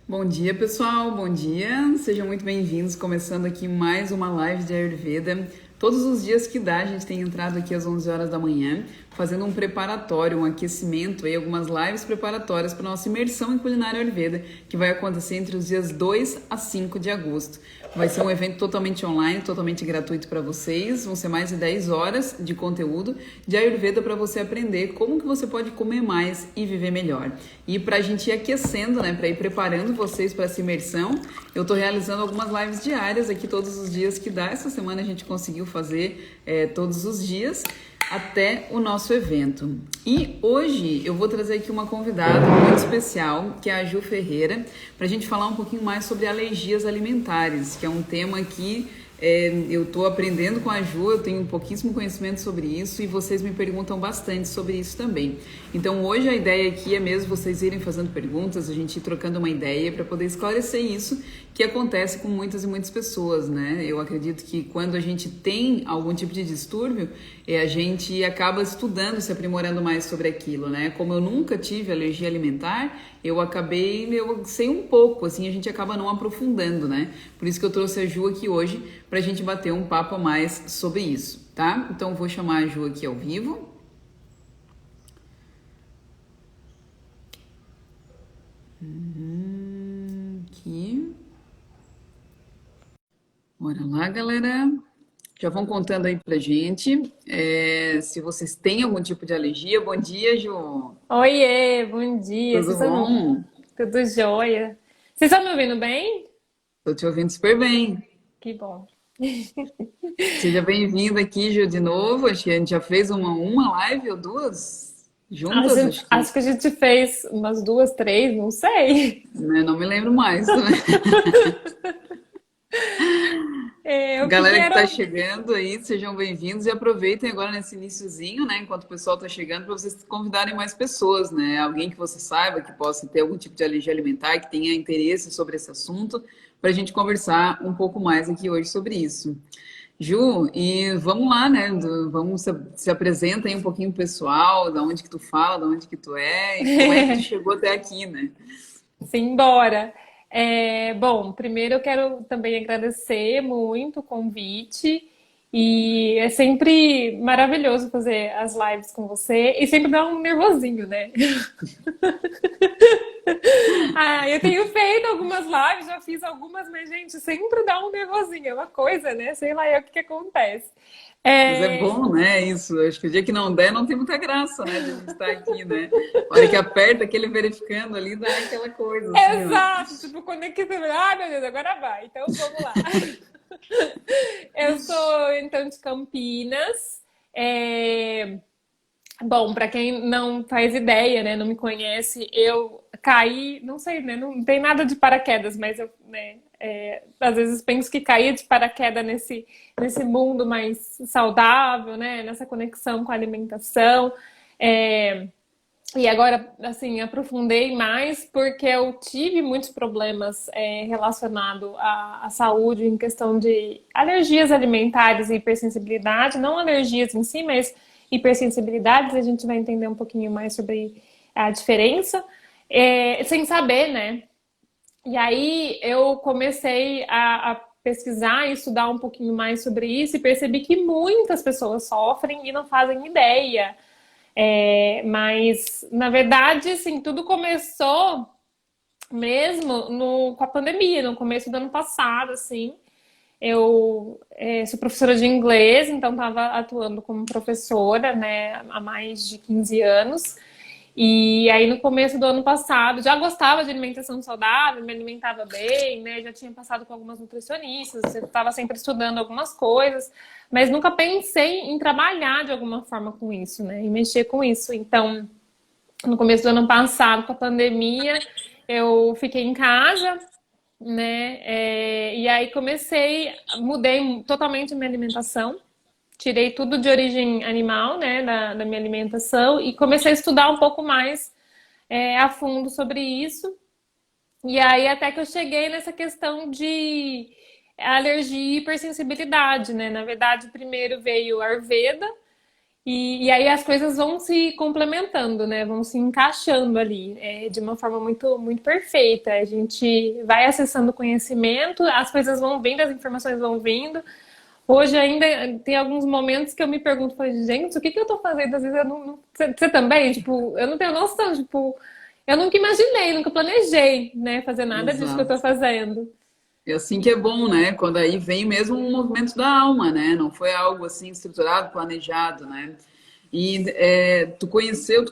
Bom dia, pessoal. Bom dia. Sejam muito bem-vindos. Começando aqui mais uma live de Ayurveda. Todos os dias que dá, a gente tem entrado aqui às 11 horas da manhã, fazendo um preparatório, um aquecimento, aí, algumas lives preparatórias para nossa imersão em culinária Ayurveda, que vai acontecer entre os dias 2 a 5 de agosto. Vai ser um evento totalmente online, totalmente gratuito para vocês. Vão ser mais de 10 horas de conteúdo de Ayurveda para você aprender como que você pode comer mais e viver melhor. E para a gente ir aquecendo, né, para ir preparando vocês para essa imersão, eu estou realizando algumas lives diárias aqui todos os dias que dá. Essa semana a gente conseguiu fazer todos os dias até o nosso evento. E hoje eu vou trazer aqui uma convidada muito especial, que é a Ju Ferreira, para a gente falar um pouquinho mais sobre alergias alimentares, que é um tema que eu estou aprendendo com a Ju, eu tenho pouquíssimo conhecimento sobre isso e vocês me perguntam bastante sobre isso também. Então hoje a ideia aqui é mesmo vocês irem fazendo perguntas, a gente ir trocando uma ideia para poder esclarecer isso que acontece com muitas e muitas pessoas, né? Eu acredito que quando a gente tem algum tipo de distúrbio, a gente acaba estudando, se aprimorando mais sobre aquilo, né? Como eu nunca tive alergia alimentar, eu sei um pouco, assim, a gente acaba não aprofundando, né? Por isso que eu trouxe a Ju aqui hoje, pra gente bater um papo a mais sobre isso, tá? Então vou chamar a Ju aqui ao vivo. Aqui. Bora lá, galera. Já vão contando aí pra gente se vocês têm algum tipo de alergia. Bom dia, Ju. Oiê, bom dia. Tudo bom? Tudo jóia? Vocês estão me ouvindo bem? Tô te ouvindo super bem. Que bom. Seja bem-vinda aqui, Ju, de novo. Acho que a gente já fez uma live ou duas juntas, acho que, Acho que a gente fez umas duas, três, não sei. né? Não me lembro mais, né? É, o que que Galera que está era? chegando aí, sejam bem-vindos e aproveitem agora nesse iniciozinho, né? Enquanto o pessoal está chegando, para vocês convidarem mais pessoas, né? Alguém que você saiba que possa ter algum tipo de alergia alimentar, que tenha interesse sobre esse assunto, para a gente conversar um pouco mais aqui hoje sobre isso. Ju, e vamos lá, né? Vamos se apresenta aí um pouquinho pro pessoal, da onde que tu fala, da onde que tu é e como é que tu chegou até aqui, né? Simbora. Bom, primeiro eu quero também agradecer muito o convite e é sempre maravilhoso fazer as lives com você e sempre dá um nervosinho, né? Ah, eu tenho feito algumas lives, já fiz algumas, mas, gente, sempre dá um nervosinho, é uma coisa, né? Sei lá, é o que que acontece. Mas é É, bom, né? Isso. Acho que o dia que não der, não tem muita graça, né? De a gente estar aqui, né? A hora que aperta aquele verificando ali, dá aquela coisa, assim, né? exato, tipo, quando é que você... Ai, meu Deus, agora vai. Então, vamos lá. Eu sou, então, de Campinas. É, Bom, para quem não faz ideia, né, não me conhece, eu caí, não sei, né, não tem nada de paraquedas, mas eu, né, às vezes penso que caí de paraquedas nesse mundo mais saudável, né, nessa conexão com a alimentação. É, e agora, assim, aprofundei mais porque eu tive muitos problemas relacionados à saúde em questão de alergias alimentares e hipersensibilidade, não alergias em si, mas hipersensibilidades. A gente vai entender um pouquinho mais sobre a diferença, sem saber, né? E aí eu comecei a pesquisar e estudar um pouquinho mais sobre isso e percebi que muitas pessoas sofrem e não fazem ideia. Mas, na verdade, assim, tudo começou mesmo com a pandemia, no começo do ano passado, assim. Eu sou professora de inglês, então estava atuando como professora, né, há mais de 15 anos. E aí, no começo do ano passado, já gostava de alimentação saudável, me alimentava bem, né? Já tinha passado com algumas nutricionistas, eu estava sempre estudando algumas coisas, mas nunca pensei em trabalhar de alguma forma com isso, né? E mexer com isso. Então, no começo do ano passado, com a pandemia, eu fiquei em casa, né? E aí mudei totalmente a minha alimentação. Tirei tudo de origem animal, né, da minha alimentação e comecei a estudar um pouco mais a fundo sobre isso. E aí até que eu cheguei nessa questão de alergia e hipersensibilidade, né? Na verdade, primeiro veio a Ayurveda E aí as coisas vão se complementando, né? Vão se encaixando ali, de uma forma muito, muito perfeita. A gente vai acessando conhecimento, as coisas vão vindo, as informações vão vindo. Hoje ainda tem alguns momentos que eu me pergunto, falei, gente, o que que eu tô fazendo? Às vezes eu Você também? Tipo, eu não tenho noção, tipo, eu nunca imaginei, nunca planejei, né, fazer nada disso que eu tô Exato. fazendo. E assim que é bom, né? Quando aí vem mesmo um movimento da alma, né? Não foi algo assim estruturado, planejado, né? E tu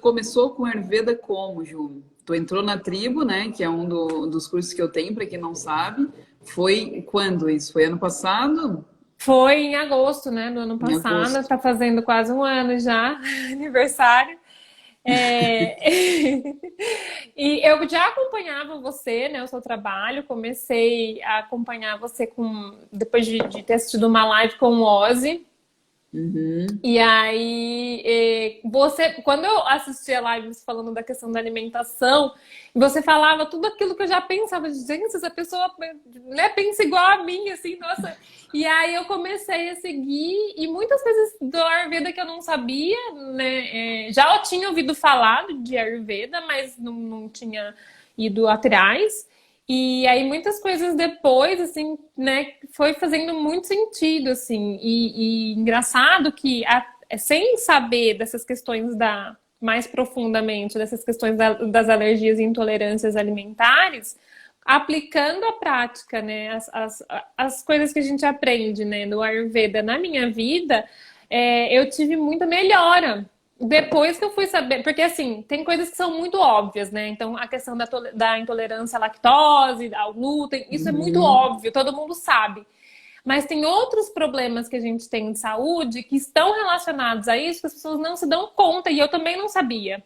começou com Ayurveda como, Ju? Tu entrou na tribo, né? Que é dos cursos que eu tenho, para quem não sabe. Foi quando isso? Foi ano passado? Foi em agosto, né, do ano Em passado, agosto. tá fazendo quase um ano já, aniversário. É... E eu já acompanhava você, né, o seu trabalho, comecei a acompanhar você depois de ter assistido uma live com o Ozzy. Uhum. E aí, quando eu assisti a live falando da questão da alimentação, você falava tudo aquilo que eu já pensava, gente, essa pessoa, né, pensa igual a mim, assim, nossa. E aí eu comecei a seguir, e muitas coisas do Ayurveda que eu não sabia, né, já eu tinha ouvido falar de Ayurveda, mas não tinha ido atrás. E aí muitas coisas depois, assim, né, foi fazendo muito sentido, assim. E engraçado que sem saber dessas questões mais profundamente, dessas questões das alergias e intolerâncias alimentares, aplicando a prática, né, as coisas que a gente aprende, né, no Ayurveda na minha vida, eu tive muita melhora. Depois que eu fui saber, porque assim, tem coisas que são muito óbvias, né? Então, a questão da intolerância à lactose, ao glúten, isso é muito Uhum. óbvio, todo mundo sabe. Mas tem outros problemas que a gente tem de saúde que estão relacionados a isso que as pessoas não se dão conta, e eu também não sabia.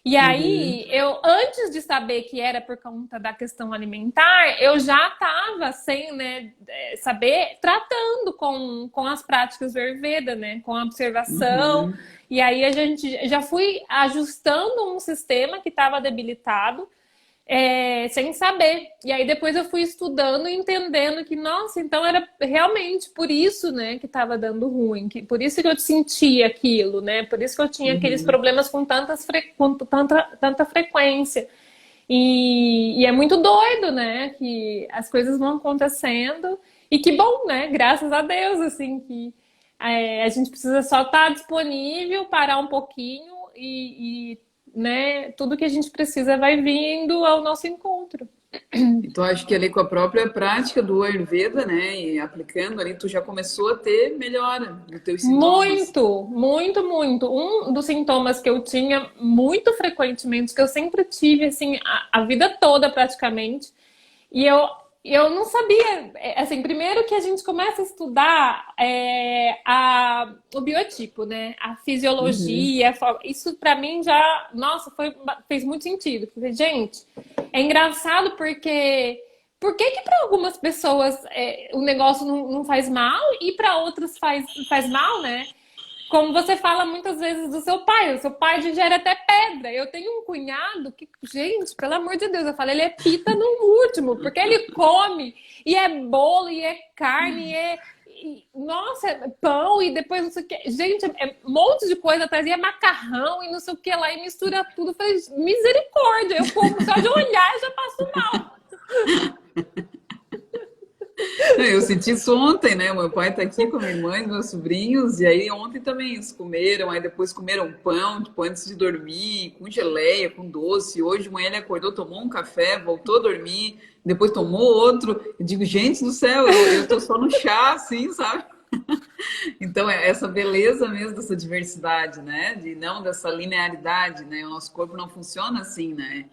E Uhum. aí, antes de saber que era por conta da questão alimentar, eu já estava sem, né, saber, tratando com as práticas do Ayurveda, né, com a observação. Uhum. E aí a gente já fui ajustando um sistema que estava debilitado sem saber. E aí depois eu fui estudando e entendendo que, nossa, então era realmente por isso, né, que estava dando ruim, por isso que eu sentia aquilo, né, por isso que eu tinha aqueles Uhum. problemas com tanta frequência. E é muito doido, né, que as coisas vão acontecendo e que bom, né, graças a Deus, assim, que a gente precisa só estar disponível, parar um pouquinho né, tudo que a gente precisa vai vindo ao nosso encontro. Então, acho que ali com a própria prática do Ayurveda, né, e aplicando ali, tu já começou a ter melhora dos teus sintomas. Muito, muito, muito. Um dos sintomas que eu tinha muito frequentemente, que eu sempre tive, assim, a vida toda praticamente, e eu não sabia, assim, primeiro que a gente começa a estudar o biotipo, né? A Uhum. fisiologia, isso pra mim já, nossa, fez muito sentido. Porque, gente, é engraçado porque por que que para algumas pessoas o negócio não faz mal e para outras faz mal, né? Como você fala muitas vezes do seu pai, o seu pai digere até pedra. Eu tenho um cunhado que, gente, pelo amor de Deus, eu falo, ele é pita no último, porque ele come, e é bolo, e é carne, nossa, é pão, e depois não sei o que. Gente, é um monte de coisa atrás, e é macarrão, e não sei o que lá, e mistura tudo. Eu falei, misericórdia, eu como só de olhar e já passo mal. Não, eu senti isso ontem, né? Meu pai tá aqui com a minha irmã e meus sobrinhos, e aí ontem também eles comeram, aí depois comeram pão, tipo, antes de dormir, com geleia, com doce. Hoje de manhã ele acordou, tomou um café, voltou a dormir, depois tomou outro. Eu digo, gente do céu, eu tô só no chá, assim, sabe? Então, é essa beleza mesmo dessa diversidade, né? De não dessa linearidade, né? O nosso corpo não funciona assim, né?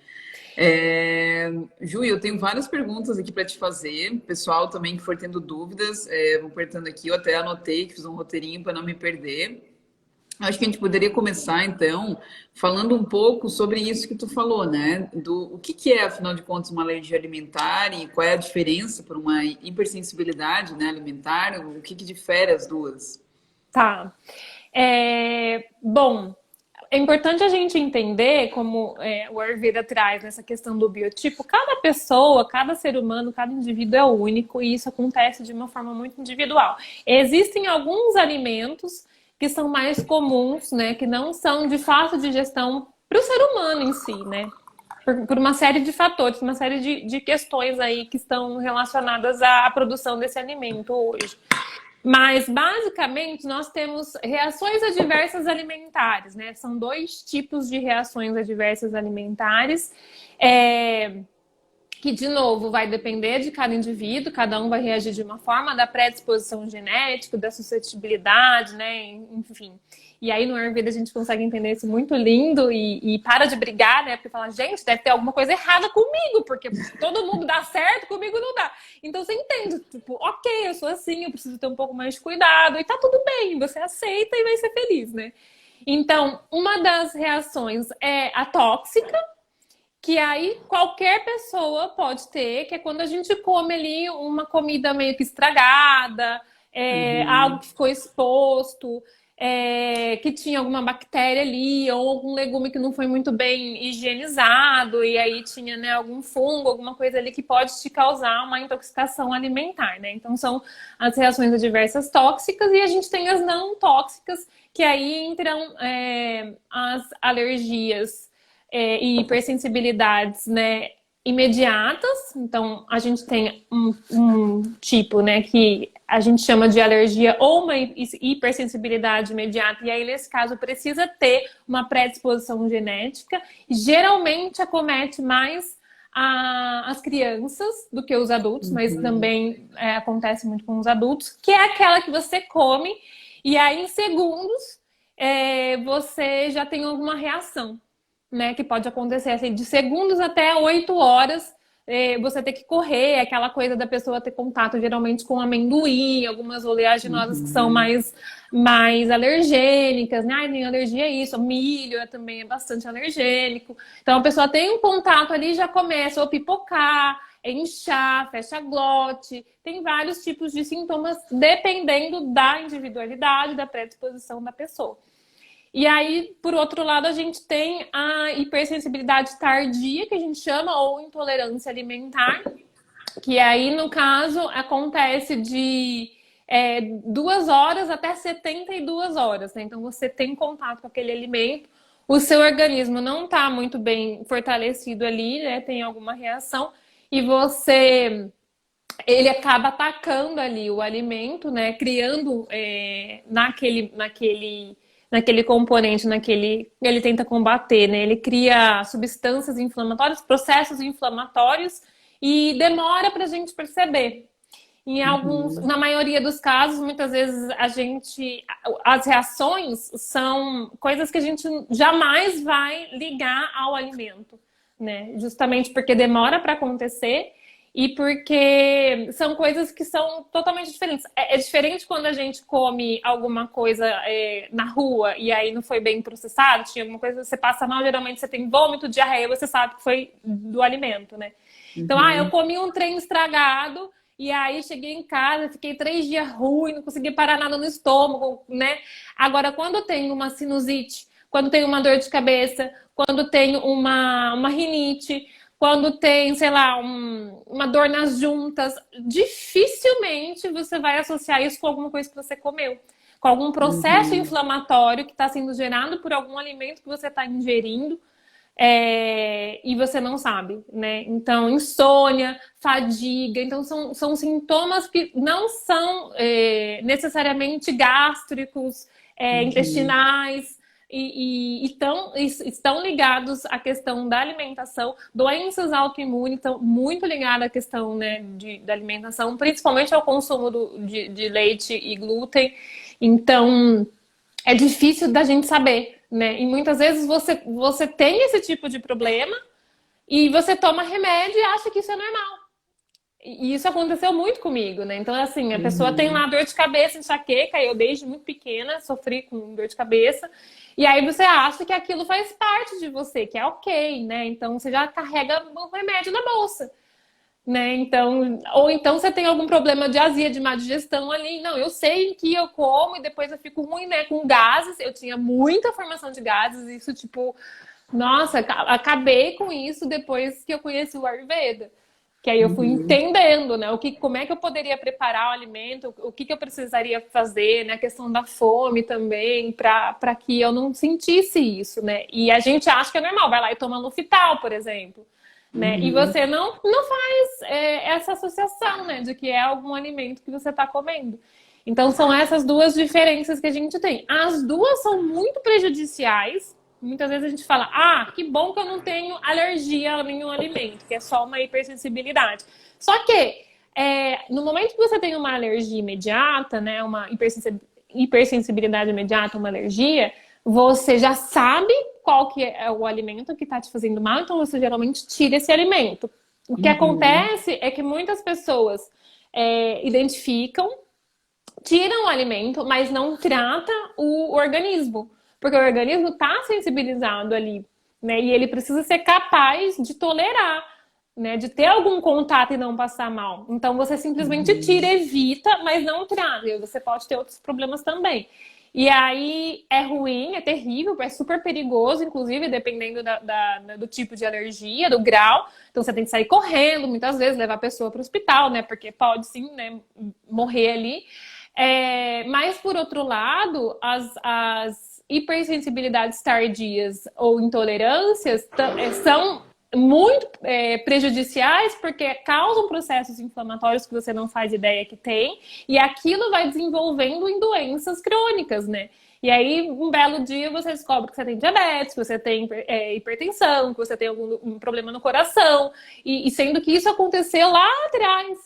Ju, eu tenho várias perguntas aqui para te fazer. Pessoal também que for tendo dúvidas, vou apertando aqui. Eu até anotei, que fiz um roteirinho para não me perder. Acho que a gente poderia começar, então, falando um pouco sobre isso que tu falou, né? Do o que que é, afinal de contas, uma alergia alimentar e qual é a diferença para uma hipersensibilidade, né, alimentar? O que que difere as duas? Tá. Bom, é importante a gente entender como o Ayurveda traz nessa questão do biotipo. Cada pessoa, cada ser humano, cada indivíduo é único e isso acontece de uma forma muito individual. Existem alguns alimentos que são mais comuns, né? Que não são de fácil digestão para o ser humano em si, né? Por uma série de fatores, uma série de questões aí que estão relacionadas à produção desse alimento hoje. Mas, basicamente, nós temos reações adversas alimentares, né? São 2 tipos de reações adversas alimentares. Que, de novo, vai depender de cada indivíduo, cada um vai reagir de uma forma, da predisposição genética, da suscetibilidade, né? Enfim. E aí no Ayurveda a gente consegue entender isso muito lindo e para de brigar, né? Porque fala, gente, deve ter alguma coisa errada comigo, porque todo mundo dá certo, comigo não dá. Então você entende, tipo, ok, eu sou assim, eu preciso ter um pouco mais de cuidado, e tá tudo bem, você aceita e vai ser feliz, né? Então, uma das reações é a tóxica, que aí qualquer pessoa pode ter, que é quando a gente come ali uma comida meio que estragada, algo que ficou exposto, que tinha alguma bactéria ali, ou algum legume que não foi muito bem higienizado, e aí tinha, né, algum fungo, alguma coisa ali que pode te causar uma intoxicação alimentar, né? Então são as reações adversas tóxicas, e a gente tem as não tóxicas, que aí entram as alergias e hipersensibilidades, né, imediatas. Então, a gente tem um tipo, né, que a gente chama de alergia ou uma hipersensibilidade imediata, e aí, nesse caso, precisa ter uma predisposição genética. Geralmente, acomete mais as crianças do que os adultos, mas também acontece muito com os adultos, que é aquela que você come e aí, em segundos, você já tem alguma reação, né, que pode acontecer assim, de segundos até 8 horas, você ter que correr, aquela coisa da pessoa ter contato geralmente com amendoim, algumas oleaginosas que são mais alergênicas, né? Ai, tem alergia a isso, milho também é bastante alergênico. Então a pessoa tem um contato ali, já começa a pipocar, inchar, fecha a glote, tem vários tipos de sintomas dependendo da individualidade, da predisposição da pessoa. E aí, por outro lado, a gente tem a hipersensibilidade tardia, que a gente chama, ou intolerância alimentar, que aí, no caso, acontece de 2 horas até 72 horas, né? Então, você tem contato com aquele alimento, o seu organismo não está muito bem fortalecido ali, né? Tem alguma reação, e ele acaba atacando ali o alimento, né? Criando naquele componente, ele tenta combater, né? Ele cria substâncias inflamatórias, processos inflamatórios, e demora para a gente perceber. Na maioria dos casos, muitas vezes as reações são coisas que a gente jamais vai ligar ao alimento, né? Justamente porque demora para acontecer. E porque são coisas que são totalmente diferentes. É diferente quando a gente come alguma coisa na rua e aí não foi bem processado, tinha alguma coisa, você passa mal, geralmente você tem vômito, diarreia, você sabe que foi do alimento, né? Então, eu comi um trem estragado e aí cheguei em casa, fiquei 3 dias ruim, não consegui parar nada no estômago, né? Agora, quando tem uma sinusite, quando tem uma dor de cabeça, quando tem uma rinite, quando tem, sei lá, uma dor nas juntas, dificilmente você vai associar isso com alguma coisa que você comeu. Com algum processo inflamatório que está sendo gerado por algum alimento que você está ingerindo e você não sabe, né? Então, insônia, fadiga. Então, são sintomas que não são necessariamente gástricos, intestinais, e estão ligados à questão da alimentação. Doenças autoimunes estão muito ligadas à questão, né, da alimentação, principalmente ao consumo de leite e glúten. Então, é difícil da gente saber, né? E muitas vezes você tem esse tipo de problema e você toma remédio e acha que isso é normal. E isso aconteceu muito comigo, né? Então, assim, a pessoa tem lá dor de cabeça, enxaqueca, eu desde muito pequena sofri com dor de cabeça, e aí você acha que aquilo faz parte de você, que é ok, né? Então, você já carrega um remédio na bolsa, né? Então, ou então você tem algum problema de azia, de má digestão ali. Não, eu sei que eu como e depois eu fico ruim, né? Com gases, eu tinha muita formação de gases, isso, tipo, nossa, acabei com isso depois que eu conheci o Ayurveda. Que aí eu fui Uhum. entendendo, né, como é que eu poderia preparar o alimento, o que eu precisaria fazer, né, a questão da fome também, para que eu não sentisse isso, né? E a gente acha que é normal, vai lá e toma Luftal, por exemplo, né? E Uhum. você não faz essa associação, né, de que é algum alimento que você está comendo. Então são essas duas diferenças que a gente tem. As duas são muito prejudiciais. Muitas vezes a gente fala, ah, que bom que eu não tenho alergia a nenhum alimento, que é só uma hipersensibilidade. Só que no momento que você tem uma alergia imediata, né, uma hipersensibilidade imediata, uma alergia, você já sabe qual que é o alimento que está te fazendo mal, então você geralmente tira esse alimento. O que Uhum. acontece é que muitas pessoas identificam, tiram o alimento, mas não trata o organismo, porque o organismo está sensibilizado ali, né? E ele precisa ser capaz de tolerar, né? De ter algum contato e não passar mal. Então você simplesmente tira, Uhum. evita, mas não trata. E você pode ter outros problemas também. E aí é ruim, é terrível, é super perigoso, inclusive, dependendo do tipo de alergia, do grau. Então você tem que sair correndo, muitas vezes, levar a pessoa para o hospital, né? Porque pode sim, né, morrer ali. Mas, por outro lado, as hipersensibilidades tardias ou intolerâncias são muito prejudiciais porque causam processos inflamatórios que você não faz ideia que tem, e aquilo vai desenvolvendo em doenças crônicas, né? E aí, um belo dia, você descobre que você tem diabetes, que você tem hipertensão, que você tem algum problema no coração, e sendo que isso aconteceu lá atrás,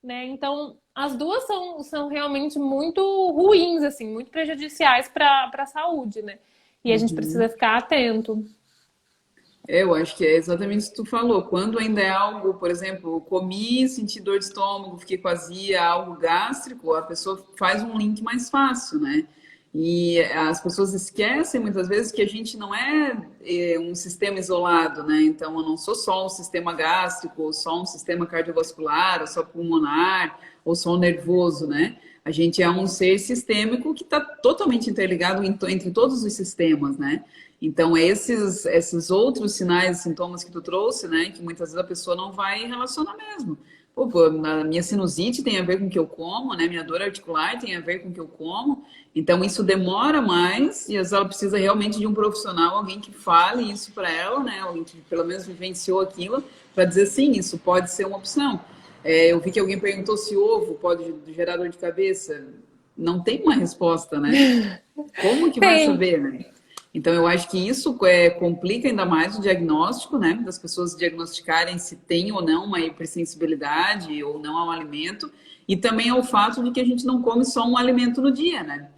né? Então, as duas são realmente muito ruins, assim, muito prejudiciais para a saúde, né? E a gente precisa Uhum. ficar atento. Eu acho que é exatamente isso que tu falou. Quando ainda é algo, por exemplo, comi, senti dor de estômago, fiquei com azia, algo gástrico, a pessoa faz um link mais fácil, né? E as pessoas esquecem muitas vezes que a gente não é um sistema isolado, né? Então, eu não sou só um sistema gástrico, ou só um sistema cardiovascular, ou só pulmonar, ou só um nervoso, né? A gente é um ser sistêmico que está totalmente interligado entre todos os sistemas, né? Então, esses outros sinais e sintomas que tu trouxe, né, que muitas vezes a pessoa não vai relacionar mesmo. Pô, a minha sinusite tem a ver com o que eu como, né? Minha dor articular tem a ver com o que eu como. Então, isso demora mais e às vezes ela precisa realmente de um profissional, alguém que fale isso para ela, né? Alguém que pelo menos vivenciou aquilo, para dizer sim, isso pode ser uma opção. Eu vi que alguém perguntou se ovo pode gerar dor de cabeça. Não tem uma resposta, né? Como que vai Tem. saber, né? Então, eu acho que isso complica ainda mais o diagnóstico, né? Das pessoas diagnosticarem se tem ou não uma hipersensibilidade ou não ao alimento. E também ao fato de que a gente não come só um alimento no dia, né?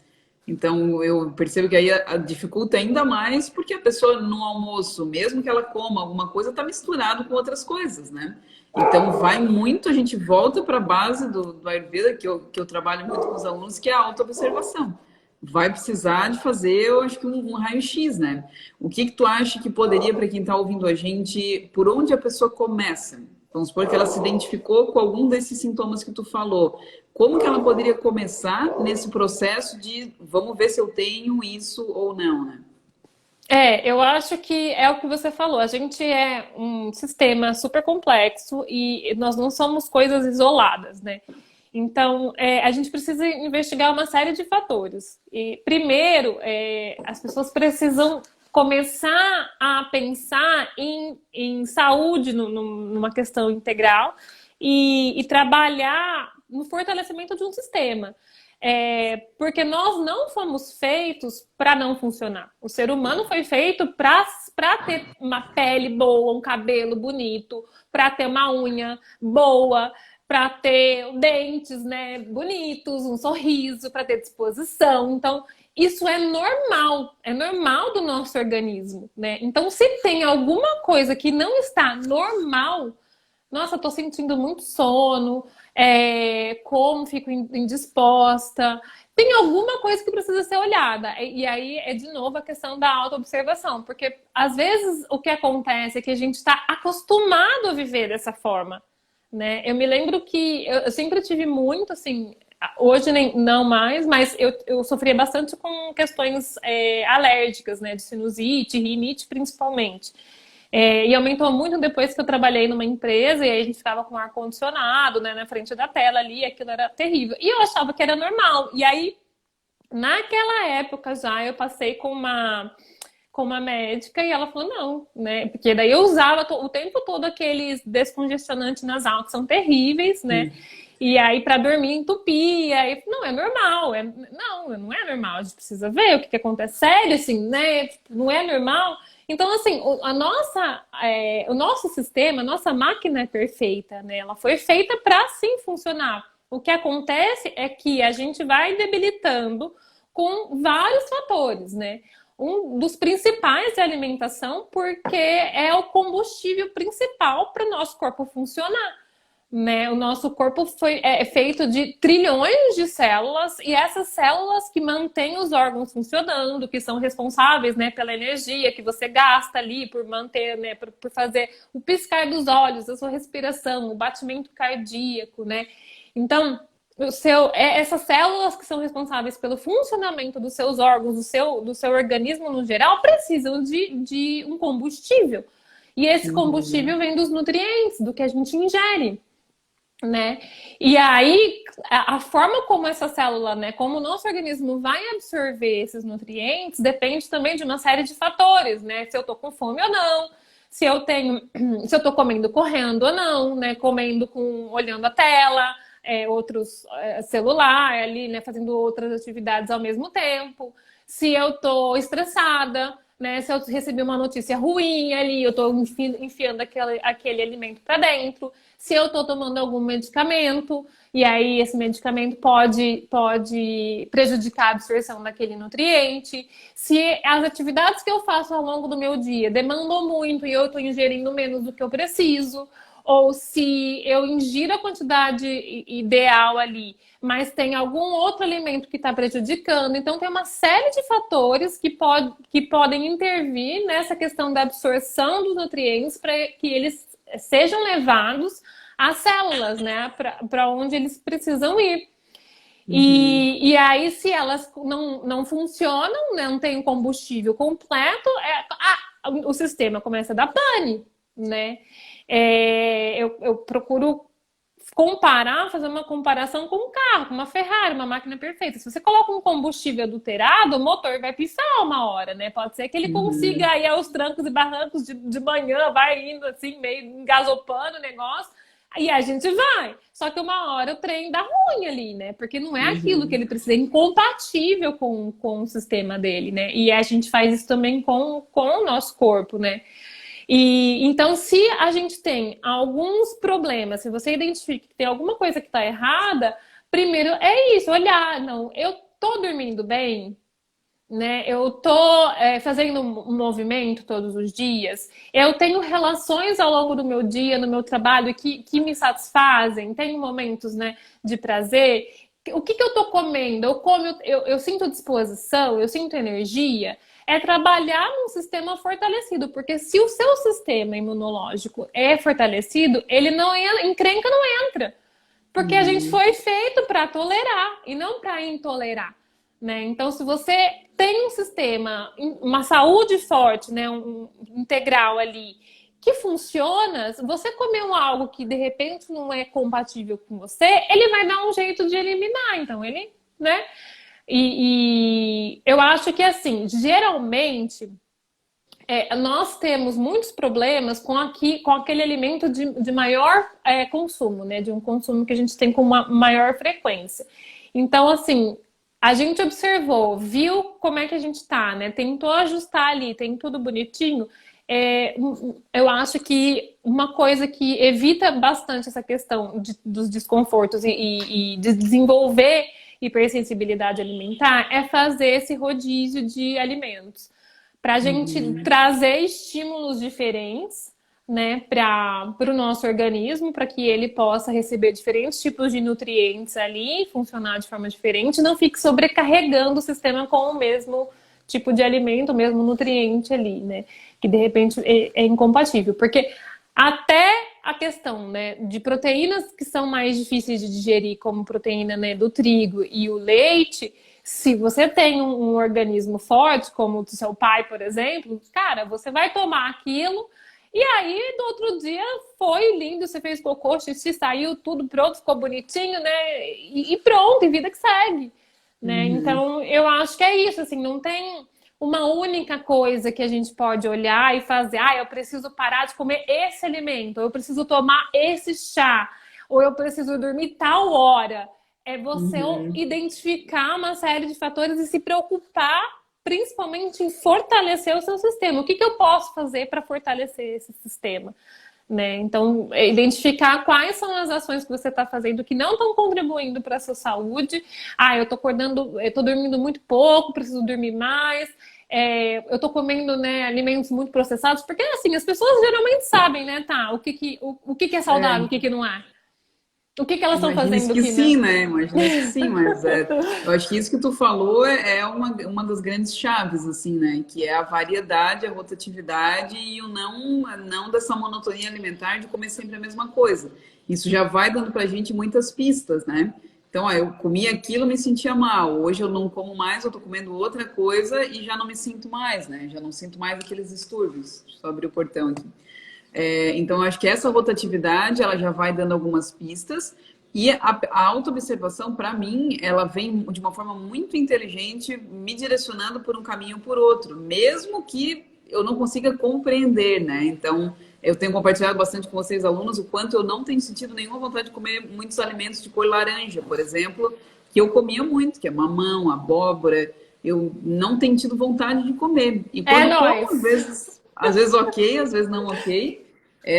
Então, eu percebo que aí dificulta ainda mais porque a pessoa no almoço, mesmo que ela coma alguma coisa, está misturado com outras coisas, né? Então, vai muito, a gente volta para a base do Ayurveda, que eu trabalho muito com os alunos, que é a autoobservação. Vai precisar de fazer, eu acho que um raio-x, né? O que que tu acha que poderia, para quem está ouvindo a gente, por onde a pessoa começa? Vamos supor que ela se identificou com algum desses sintomas que tu falou. Como que ela poderia começar nesse processo de vamos ver se eu tenho isso ou não, né? Eu acho que é o que você falou. A gente é um sistema super complexo e nós não somos coisas isoladas, né? Então, a gente precisa investigar uma série de fatores. E, primeiro, as pessoas precisam começar a pensar em saúde numa questão integral e trabalhar no fortalecimento de um sistema. Porque nós não fomos feitos para não funcionar. O ser humano foi feito para ter uma pele boa, um cabelo bonito, para ter uma unha boa, para ter dentes, né, bonitos, um sorriso, para ter disposição. Então, isso é normal do nosso organismo, né? Então, se tem alguma coisa que não está normal, nossa, eu tô sentindo muito sono, como fico indisposta. Tem alguma coisa que precisa ser olhada. E aí é de novo a questão da autoobservação, porque às vezes o que acontece é que a gente está acostumado a viver dessa forma, né? Eu me lembro que eu sempre tive muito assim. Hoje nem, não mais, mas eu sofria bastante com questões alérgicas, né? De sinusite, rinite principalmente. E aumentou muito depois que eu trabalhei numa empresa, e aí a gente ficava com ar-condicionado, né, na frente da tela ali, e aquilo era terrível. E eu achava que era normal. E aí, naquela época já, eu passei com uma médica e ela falou, não, né? Porque daí eu usava o tempo todo aqueles descongestionantes nasal que são terríveis, né? Sim. E aí para dormir entupia, e não é normal, não é normal, a gente precisa ver o que acontece, sério assim, né? Não é normal. Então assim, o nosso sistema, a nossa máquina é perfeita, né? Ela foi feita para sim funcionar. O que acontece é que a gente vai debilitando com vários fatores, né? Um dos principais é a alimentação, porque é o combustível principal para o nosso corpo funcionar. Né? O nosso corpo é feito de trilhões de células, e essas células que mantêm os órgãos funcionando, que são responsáveis, né, pela energia que você gasta ali, por manter, né, por fazer o piscar dos olhos, a sua respiração, o batimento cardíaco, né? Então, essas células que são responsáveis pelo funcionamento dos seus órgãos, do seu organismo no geral, precisam de um combustível. E esse combustível vem dos nutrientes, do que a gente ingere. Né? E aí, a forma como essa célula, né, como o nosso organismo vai absorver esses nutrientes, depende também de uma série de fatores, né? Se eu tô com fome ou não, se eu tô comendo correndo ou não, né? Comendo olhando a tela, outros celular ali, né? Fazendo outras atividades ao mesmo tempo. Se eu tô estressada, né? Se eu recebi uma notícia ruim ali, eu tô enfiando aquele alimento para dentro. Se eu estou tomando algum medicamento, e aí esse medicamento pode prejudicar a absorção daquele nutriente. Se as atividades que eu faço ao longo do meu dia demandam muito e eu estou ingerindo menos do que eu preciso, ou se eu ingiro a quantidade ideal ali, mas tem algum outro alimento que está prejudicando. Então, tem uma série de fatores que podem intervir nessa questão da absorção dos nutrientes para que eles sejam levados às células, né, para onde eles precisam ir. E aí, se elas não funcionam, né, não tem um combustível completo, o sistema começa a dar pane, né? Eu procuro fazer uma comparação com um carro, com uma Ferrari, uma máquina perfeita. Se você coloca um combustível adulterado, o motor vai pisar uma hora, né? Pode ser que ele consiga ir aos trancos e barrancos de manhã, vai indo assim, meio engasopando o negócio, e a gente vai. Só que uma hora o trem dá ruim ali, né? Porque não é aquilo que ele precisa, é incompatível com o sistema dele, né? E a gente faz isso também com o nosso corpo, né? E então, se a gente tem alguns problemas, se você identifica que tem alguma coisa que está errada, primeiro é isso, olhar, não, eu tô dormindo bem, né? Eu tô fazendo um movimento todos os dias, eu tenho relações ao longo do meu dia, no meu trabalho, que me satisfazem, tenho momentos, né, de prazer. O que eu tô comendo? Eu sinto disposição, eu sinto energia. É trabalhar num sistema fortalecido, porque se o seu sistema imunológico é fortalecido, ele não encrenca, não entra. Porque a gente foi feito para tolerar e não para intolerar, né? Então, se você tem um sistema, uma saúde forte, né, integral ali, que funciona, se você comer algo que de repente não é compatível com você, ele vai dar um jeito de eliminar. Então, ele, né? E eu acho que, assim, geralmente, nós temos muitos problemas com aquele alimento de maior consumo, né? De um consumo que a gente tem com uma maior frequência. Então, assim, a gente observou, viu como é que a gente tá, né? Tentou ajustar ali, tem tudo bonitinho. Eu acho que uma coisa que evita bastante essa questão dos desconfortos e de desenvolver hipersensibilidade alimentar é fazer esse rodízio de alimentos. Para a gente trazer estímulos diferentes, né, para o nosso organismo, para que ele possa receber diferentes tipos de nutrientes ali, funcionar de forma diferente, não fique sobrecarregando o sistema com o mesmo tipo de alimento, o mesmo nutriente ali, né, que de repente é incompatível. Porque até a questão, né, de proteínas que são mais difíceis de digerir, como proteína, né, do trigo e o leite, se você tem um organismo forte, como o do seu pai, por exemplo, cara, você vai tomar aquilo E aí, no outro dia, foi lindo, você fez cocô, xixi, saiu tudo pronto, ficou bonitinho, né? E pronto, e vida que segue, né? Uhum. Então, eu acho que é isso, assim, não tem uma única coisa que a gente pode olhar e fazer, eu preciso parar de comer esse alimento, ou eu preciso tomar esse chá, ou eu preciso dormir tal hora. É você Uhum. identificar uma série de fatores e se preocupar principalmente em fortalecer o seu sistema. O que eu posso fazer para fortalecer esse sistema? Né? Então, identificar quais são as ações que você está fazendo que não estão contribuindo para a sua saúde. Eu estou acordando, eu estou dormindo muito pouco, preciso dormir mais. Eu estou comendo, né, alimentos muito processados, porque assim, as pessoas geralmente sabem, né, tá, o que é saudável, o É. que não é. O que elas estão Imagina fazendo que que sim, não. né? Imagina que sim, mas eu acho que isso que tu falou é uma das grandes chaves, assim, né? Que é a variedade, a rotatividade e o não dessa monotonia alimentar de comer sempre a mesma coisa. Isso já vai dando pra gente muitas pistas, né? Então, eu comi aquilo, me sentia mal. Hoje eu não como mais, eu tô comendo outra coisa e já não me sinto mais, né? Já não sinto mais aqueles distúrbios. Deixa eu só abrir o portão aqui. Então, acho que essa rotatividade ela já vai dando algumas pistas. E a autoobservação, para mim, ela vem de uma forma muito inteligente, me direcionando por um caminho ou por outro, mesmo que eu não consiga compreender, né? Então, eu tenho compartilhado bastante com vocês, alunos, o quanto eu não tenho sentido nenhuma vontade de comer muitos alimentos de cor laranja, por exemplo, que eu comia muito, que é mamão, abóbora. Eu não tenho tido vontade de comer. E É quando como, nóis. às vezes ok, às vezes não ok.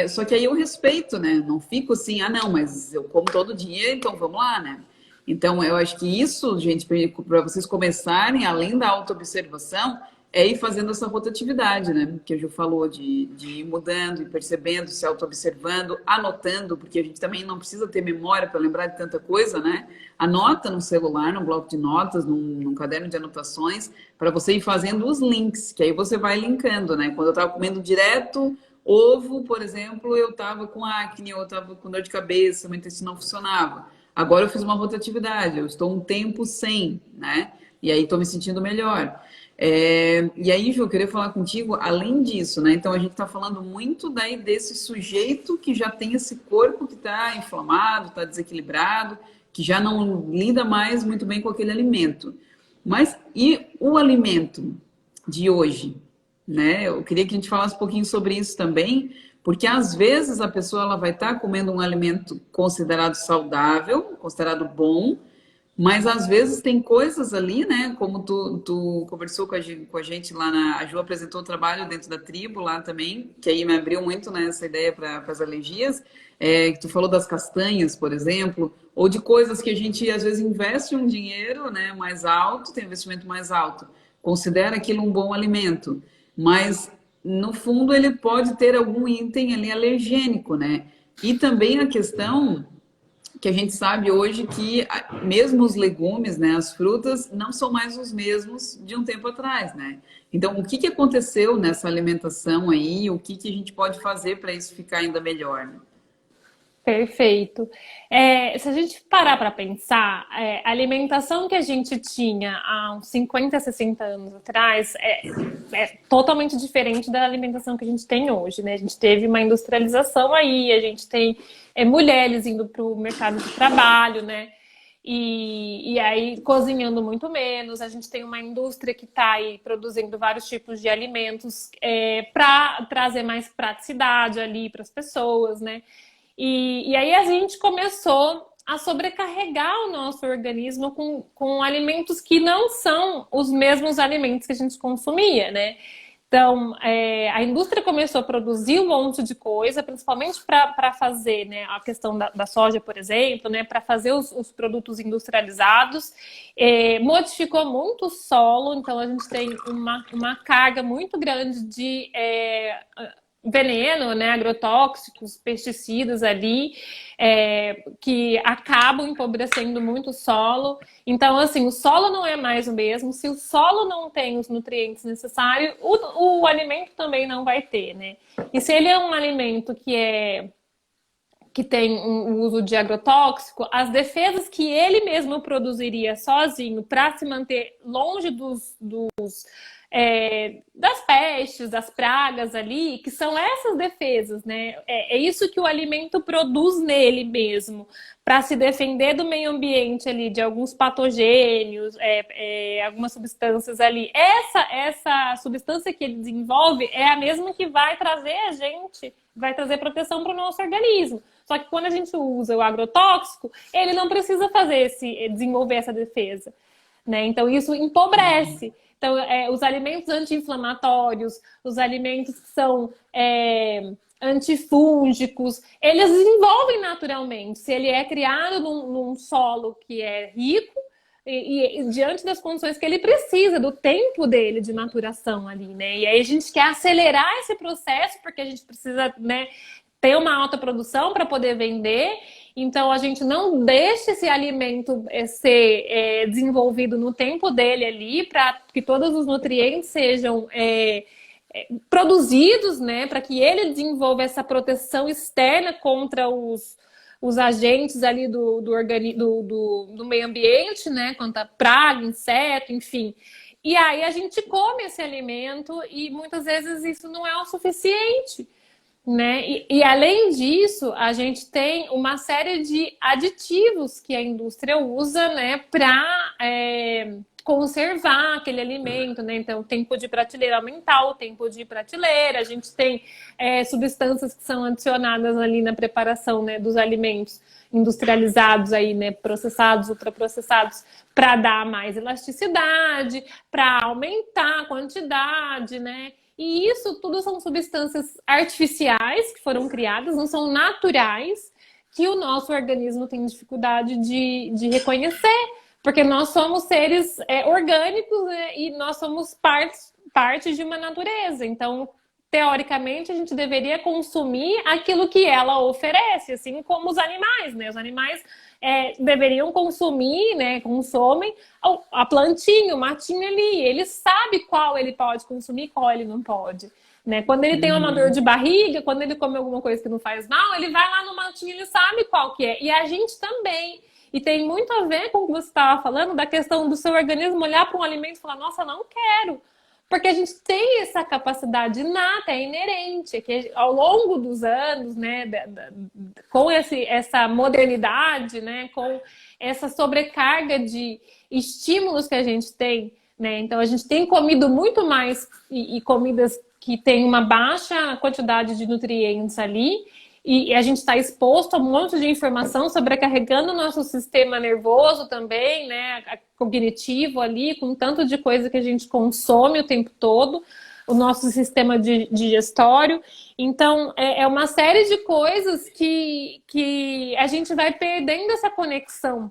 Só que aí eu respeito, né? Não fico assim, não, mas eu como todo dia, então vamos lá, né? Então, eu acho que isso, gente, para vocês começarem, além da autoobservação, é ir fazendo essa rotatividade, né? Que a Ju falou, de ir mudando e percebendo, se auto-observando, anotando, porque a gente também não precisa ter memória para lembrar de tanta coisa, né? Anota no celular, no bloco de notas, num caderno de anotações, para você ir fazendo os links, que aí você vai linkando, né? Quando eu estava comendo direto ovo, por exemplo, eu estava com acne, eu estava com dor de cabeça, meu intestino não funcionava. Agora eu fiz uma rotatividade, eu estou um tempo sem, né? E aí estou me sentindo melhor. E aí, Ju, eu queria falar contigo, além disso, né? Então a gente está falando muito daí desse sujeito que já tem esse corpo que está inflamado, está desequilibrado, que já não lida mais muito bem com aquele alimento. Mas e o alimento de hoje? Né? Eu queria que a gente falasse um pouquinho sobre isso também, porque às vezes a pessoa ela vai estar comendo um alimento considerado saudável, considerado bom, mas às vezes tem coisas ali, né? Como tu conversou com a gente lá a Ju apresentou o trabalho dentro da tribo lá também, que aí me abriu muito nessa ideia para as alergias. Que tu falou das castanhas, por exemplo, ou de coisas que a gente às vezes investe um dinheiro, né, mais alto, tem um investimento mais alto, considera aquilo um bom alimento, mas no fundo ele pode ter algum item ali alergênico, né? E também a questão que a gente sabe hoje que mesmo os legumes, né, as frutas, não são mais os mesmos de um tempo atrás, né? Então, o que que aconteceu nessa alimentação aí? O que que a gente pode fazer para isso ficar ainda melhor, né? Perfeito. Se a gente parar para pensar, a alimentação que a gente tinha há uns 50, 60 anos atrás é totalmente diferente da alimentação que a gente tem hoje, né? A gente teve uma industrialização aí, a gente tem mulheres indo para o mercado de trabalho, né? E aí cozinhando muito menos, a gente tem uma indústria que está aí produzindo vários tipos de alimentos para trazer mais praticidade ali para as pessoas, né? E aí a gente começou a sobrecarregar o nosso organismo com alimentos que não são os mesmos alimentos que a gente consumia, né? Então, a indústria começou a produzir um monte de coisa, principalmente para fazer, né, a questão da soja, por exemplo, né, para fazer os produtos industrializados, modificou muito o solo, então a gente tem uma carga muito grande de veneno, né, agrotóxicos, pesticidas ali, que acabam empobrecendo muito o solo. Então, assim, o solo não é mais o mesmo. Se o solo não tem os nutrientes necessários, o alimento também não vai ter, né? E se ele é um alimento que tem um uso de agrotóxico, as defesas que ele mesmo produziria sozinho para se manter longe dos das pestes, das pragas ali, que são essas defesas, né? É isso que o alimento produz nele mesmo, para se defender do meio ambiente ali, de alguns patogênios, algumas substâncias ali. Essa substância que ele desenvolve é a mesma que vai trazer vai trazer proteção para o nosso organismo. Só que quando a gente usa o agrotóxico, ele não precisa desenvolver essa defesa, né? Então isso empobrece. Então, os alimentos anti-inflamatórios, os alimentos que são antifúngicos, eles desenvolvem naturalmente. Se ele é criado num solo que é rico e diante das condições que ele precisa, do tempo dele de maturação ali, né? E aí a gente quer acelerar esse processo porque a gente precisa, né, ter uma alta produção para poder vender. Então, a gente não deixa esse alimento ser desenvolvido no tempo dele ali, para que todos os nutrientes sejam produzidos, né? Para que ele desenvolva essa proteção externa contra os agentes ali do meio ambiente, né? Contra praga, inseto, enfim. E aí a gente come esse alimento e muitas vezes isso não é o suficiente, né? E além disso, a gente tem uma série de aditivos que a indústria usa, né, para conservar aquele alimento, né? Então, o tempo de prateleira, aumentar o tempo de prateleira. A gente tem substâncias que são adicionadas ali na preparação, né, dos alimentos industrializados aí, né, processados, ultraprocessados, para dar mais elasticidade, para aumentar a quantidade, né? E isso tudo são substâncias artificiais que foram criadas, não são naturais, que o nosso organismo tem dificuldade de reconhecer, porque nós somos seres orgânicos, né, e nós somos parte de uma natureza. Então, teoricamente, a gente deveria consumir aquilo que ela oferece, assim como os animais, né? Os animais deveriam consumir, né? Consomem a plantinha, o matinho ali. Ele sabe qual ele pode consumir e qual ele não pode, né? Quando ele tem uma dor de barriga, quando ele come alguma coisa que não faz mal, ele vai lá no matinho, ele sabe qual que é. E a gente também. E tem muito a ver com o que você estava falando, da questão do seu organismo olhar para um alimento e falar, nossa, não quero. Porque a gente tem essa capacidade inata, é inerente, que ao longo dos anos, né, com essa modernidade, né, com essa sobrecarga de estímulos que a gente tem, né, então a gente tem comido muito mais e comidas que têm uma baixa quantidade de nutrientes ali, e a gente está exposto a um monte de informação, sobrecarregando o nosso sistema nervoso também, né, cognitivo ali, com tanto de coisa que a gente consome o tempo todo, o nosso sistema digestório. Então, é uma série de coisas que a gente vai perdendo essa conexão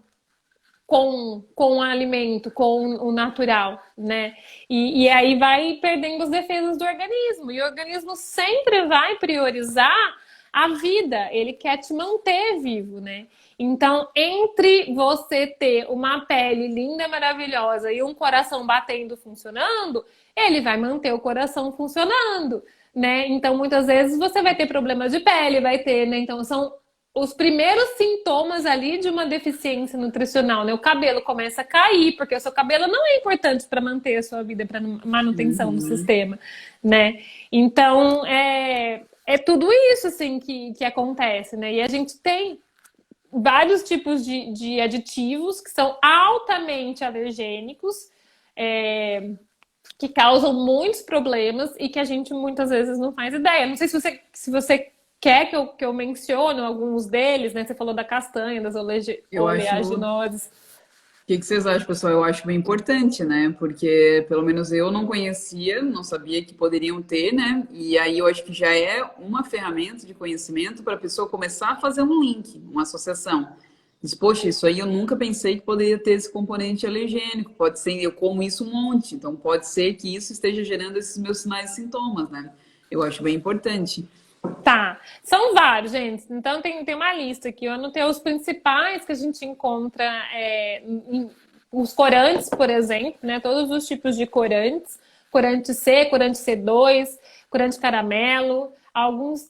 com o alimento, com o natural, né? E aí vai perdendo as defesas do organismo. E o organismo sempre vai priorizar a vida, ele quer te manter vivo, né? Então, entre você ter uma pele linda, maravilhosa e um coração batendo, funcionando, ele vai manter o coração funcionando, né? Então, muitas vezes você vai ter problemas de pele, vai ter, né? Então, são os primeiros sintomas ali de uma deficiência nutricional, né? O cabelo começa a cair, porque o seu cabelo não é importante para manter a sua vida, para manutenção do sistema, né? Então, é tudo isso, assim, que acontece, né? E a gente tem vários tipos de aditivos que são altamente alergênicos, que causam muitos problemas e que a gente muitas vezes não faz ideia. Não sei se você quer que eu mencione alguns deles, né? Você falou da castanha, das oleaginosas. O que vocês acham, pessoal? Eu acho bem importante, né? Porque pelo menos eu não conhecia, não sabia que poderiam ter, né? E aí eu acho que já é uma ferramenta de conhecimento para a pessoa começar a fazer um link, uma associação. Diz, poxa, isso aí eu nunca pensei que poderia ter esse componente alergênico. Pode ser, eu como isso um monte, então pode ser que isso esteja gerando esses meus sinais e sintomas, né? Eu acho bem importante. Tá, são vários, gente. Então tem uma lista aqui. Eu anotei os principais que a gente encontra, os corantes, por exemplo, né? Todos os tipos de corantes. Corante C, corante C2, corante caramelo, alguns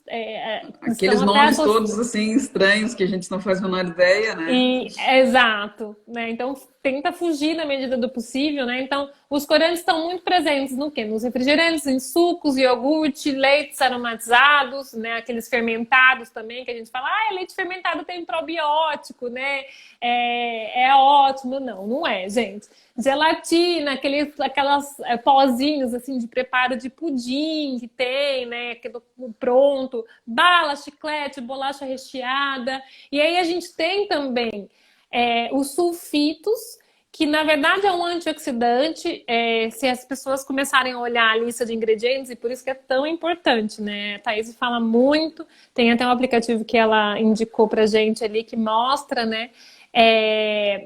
Aqueles estão até nomes todos assim estranhos que a gente não faz a menor ideia, né? exato, né? Então tenta fugir na medida do possível, né? Então os corantes estão muito presentes no quê? Nos refrigerantes, em sucos, iogurte, leites aromatizados, né? Aqueles fermentados também que a gente fala, leite fermentado tem probiótico, né? É ótimo, não é, gente. Gelatina, aquelas pozinhos assim de preparo de pudim que tem, né? Pronto, bala, chiclete, bolacha recheada. E aí a gente tem também os sulfitos, que na verdade é um antioxidante. Se as pessoas começarem a olhar a lista de ingredientes, e por isso que é tão importante, né? A Thaís fala muito, tem até um aplicativo que ela indicou pra gente ali que mostra, né?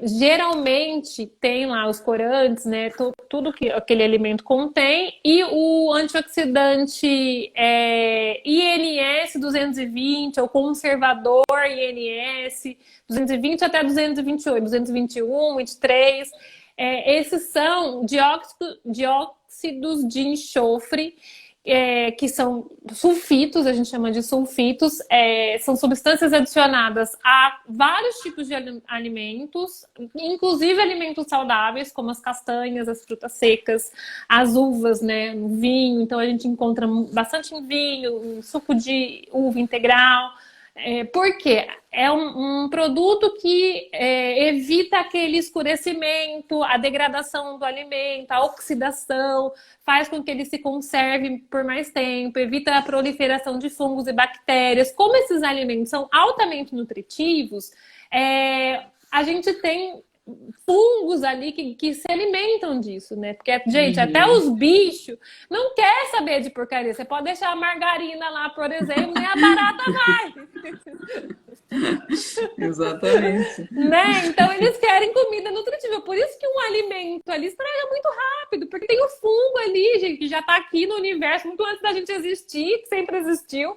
Geralmente tem lá os corantes, né? Tudo que aquele alimento contém, e o antioxidante INS 220 ou conservador INS 220 até 228, 221, 23. Esses são dióxidos de enxofre, que são sulfitos, a gente chama de sulfitos, são substâncias adicionadas a vários tipos de alimentos, inclusive alimentos saudáveis, como as castanhas, as frutas secas, as uvas, né, no vinho. Então a gente encontra bastante em vinho, em suco de uva integral. Porque é um produto que evita aquele escurecimento, a degradação do alimento, a oxidação, faz com que ele se conserve por mais tempo, evita a proliferação de fungos e bactérias. Como esses alimentos são altamente nutritivos, a gente tem fungos ali que se alimentam disso, né? Porque, gente, até os bichos não quer saber de porcaria. Você pode deixar a margarina lá, por exemplo, e a barata vai. Exatamente. Né? Então eles querem comida nutritiva. Por isso que um alimento ali estraga muito rápido, porque tem o fungo ali, gente, que já está aqui no universo muito antes da gente existir, que sempre existiu,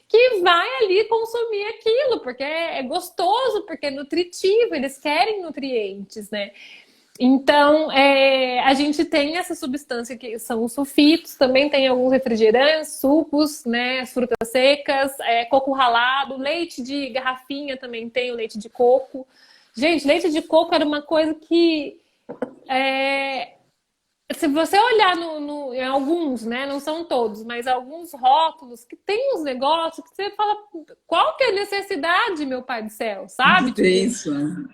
que vai ali consumir aquilo, porque é gostoso, porque é nutritivo, eles querem nutrientes, né? Então, a gente tem essa substância que são os sulfitos, também tem alguns refrigerantes, sucos, né, as frutas secas, coco ralado, leite de garrafinha também tem, o leite de coco. Gente, leite de coco era uma coisa que se você olhar em alguns, né, não são todos, mas alguns rótulos que tem uns negócios que você fala, qual que é a necessidade, meu pai do céu, sabe? De ter isso, né?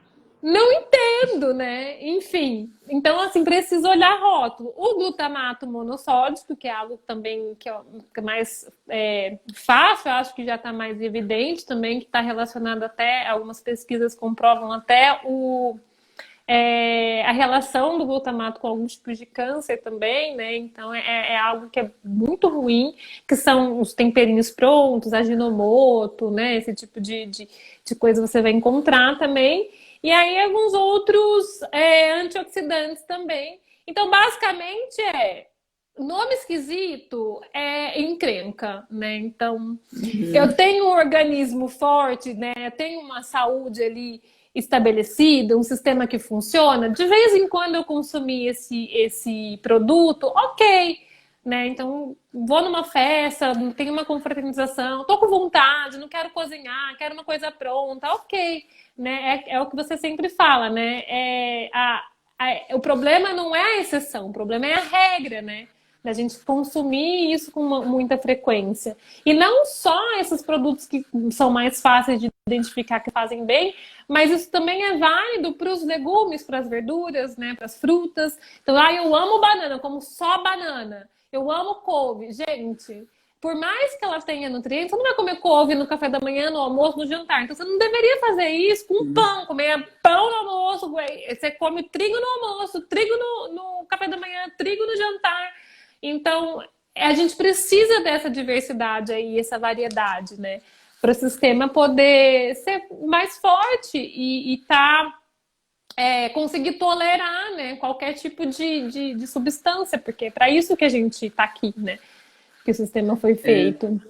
Não entendo, né? Enfim, então assim, preciso olhar rótulo. O glutamato monossódico, que é algo também que é mais fácil, eu acho que já está mais evidente também, que está relacionado até, algumas pesquisas comprovam até a relação do glutamato com alguns tipos de câncer também, né? Então é algo que é muito ruim, que são os temperinhos prontos, aginomoto, né? Esse tipo de coisa você vai encontrar também. E aí alguns outros antioxidantes também. Então, basicamente nome esquisito é encrenca, né? Então, eu tenho um organismo forte, né? Eu tenho uma saúde ali estabelecida, um sistema que funciona. De vez em quando eu consumi esse produto, ok, né? Então, vou numa festa, tenho uma confraternização, tô com vontade, não quero cozinhar, quero uma coisa pronta, ok, né? É o que você sempre fala, né? O problema não é a exceção, o problema é a regra, né? Da gente consumir isso com muita frequência. E não só esses produtos que são mais fáceis de identificar que fazem bem, mas isso também é válido para os legumes, para as verduras, né? Para as frutas. Então, eu amo banana, eu como só banana. Eu amo couve. Gente, por mais que ela tenha nutrientes, você não vai comer couve no café da manhã, no almoço, no jantar. Então, você não deveria fazer isso com pão. Comer pão no almoço, você come trigo no almoço, trigo no café da manhã, trigo no jantar. Então, a gente precisa dessa diversidade aí, essa variedade, né? Para o sistema poder ser mais forte e conseguir tolerar, né, qualquer tipo de substância, porque é para isso que a gente está aqui, né? Que o sistema foi feito.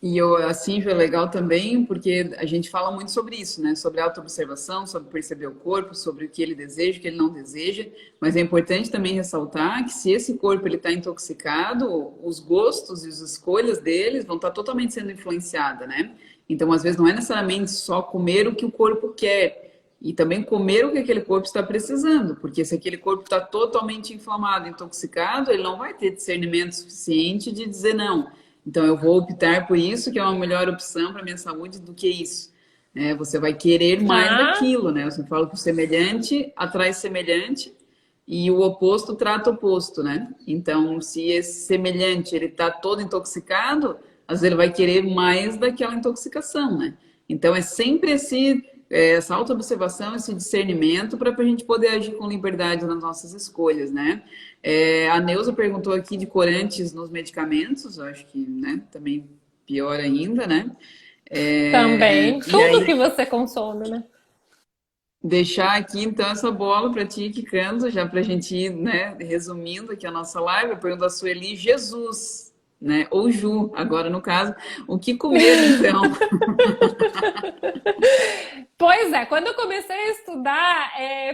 E eu, assim, foi legal também, porque a gente fala muito sobre isso, né? Sobre autoobservação, sobre perceber o corpo, sobre o que ele deseja, o que ele não deseja. Mas é importante também ressaltar que se esse corpo ele está intoxicado, os gostos e as escolhas deles vão estar totalmente sendo influenciadas, né? Então, às vezes, não é necessariamente só comer o que o corpo quer, e também comer o que aquele corpo está precisando, porque se aquele corpo está totalmente inflamado, intoxicado, ele não vai ter discernimento suficiente de dizer não. Então, eu vou optar por isso, que é uma melhor opção para minha saúde do que isso. Né? Você vai querer mais Tá? daquilo, né? Eu sempre falo que o semelhante atrai semelhante e o oposto trata oposto, né? Então, se esse semelhante ele está todo intoxicado, às vezes ele vai querer mais daquela intoxicação, né? Então, é sempre essa autoobservação, esse discernimento para a gente poder agir com liberdade nas nossas escolhas, né? A Neuza perguntou aqui de corantes nos medicamentos, eu acho que, né, também pior ainda, né? Também. E Tudo aí, que você consome, né? deixar aqui então essa bola para ti, Kikando, já para a gente ir, né, resumindo aqui a nossa live, a pergunta da Sueli, Jesus, né, ou Ju, agora no caso, o que comer então? Pois é, quando eu comecei a estudar,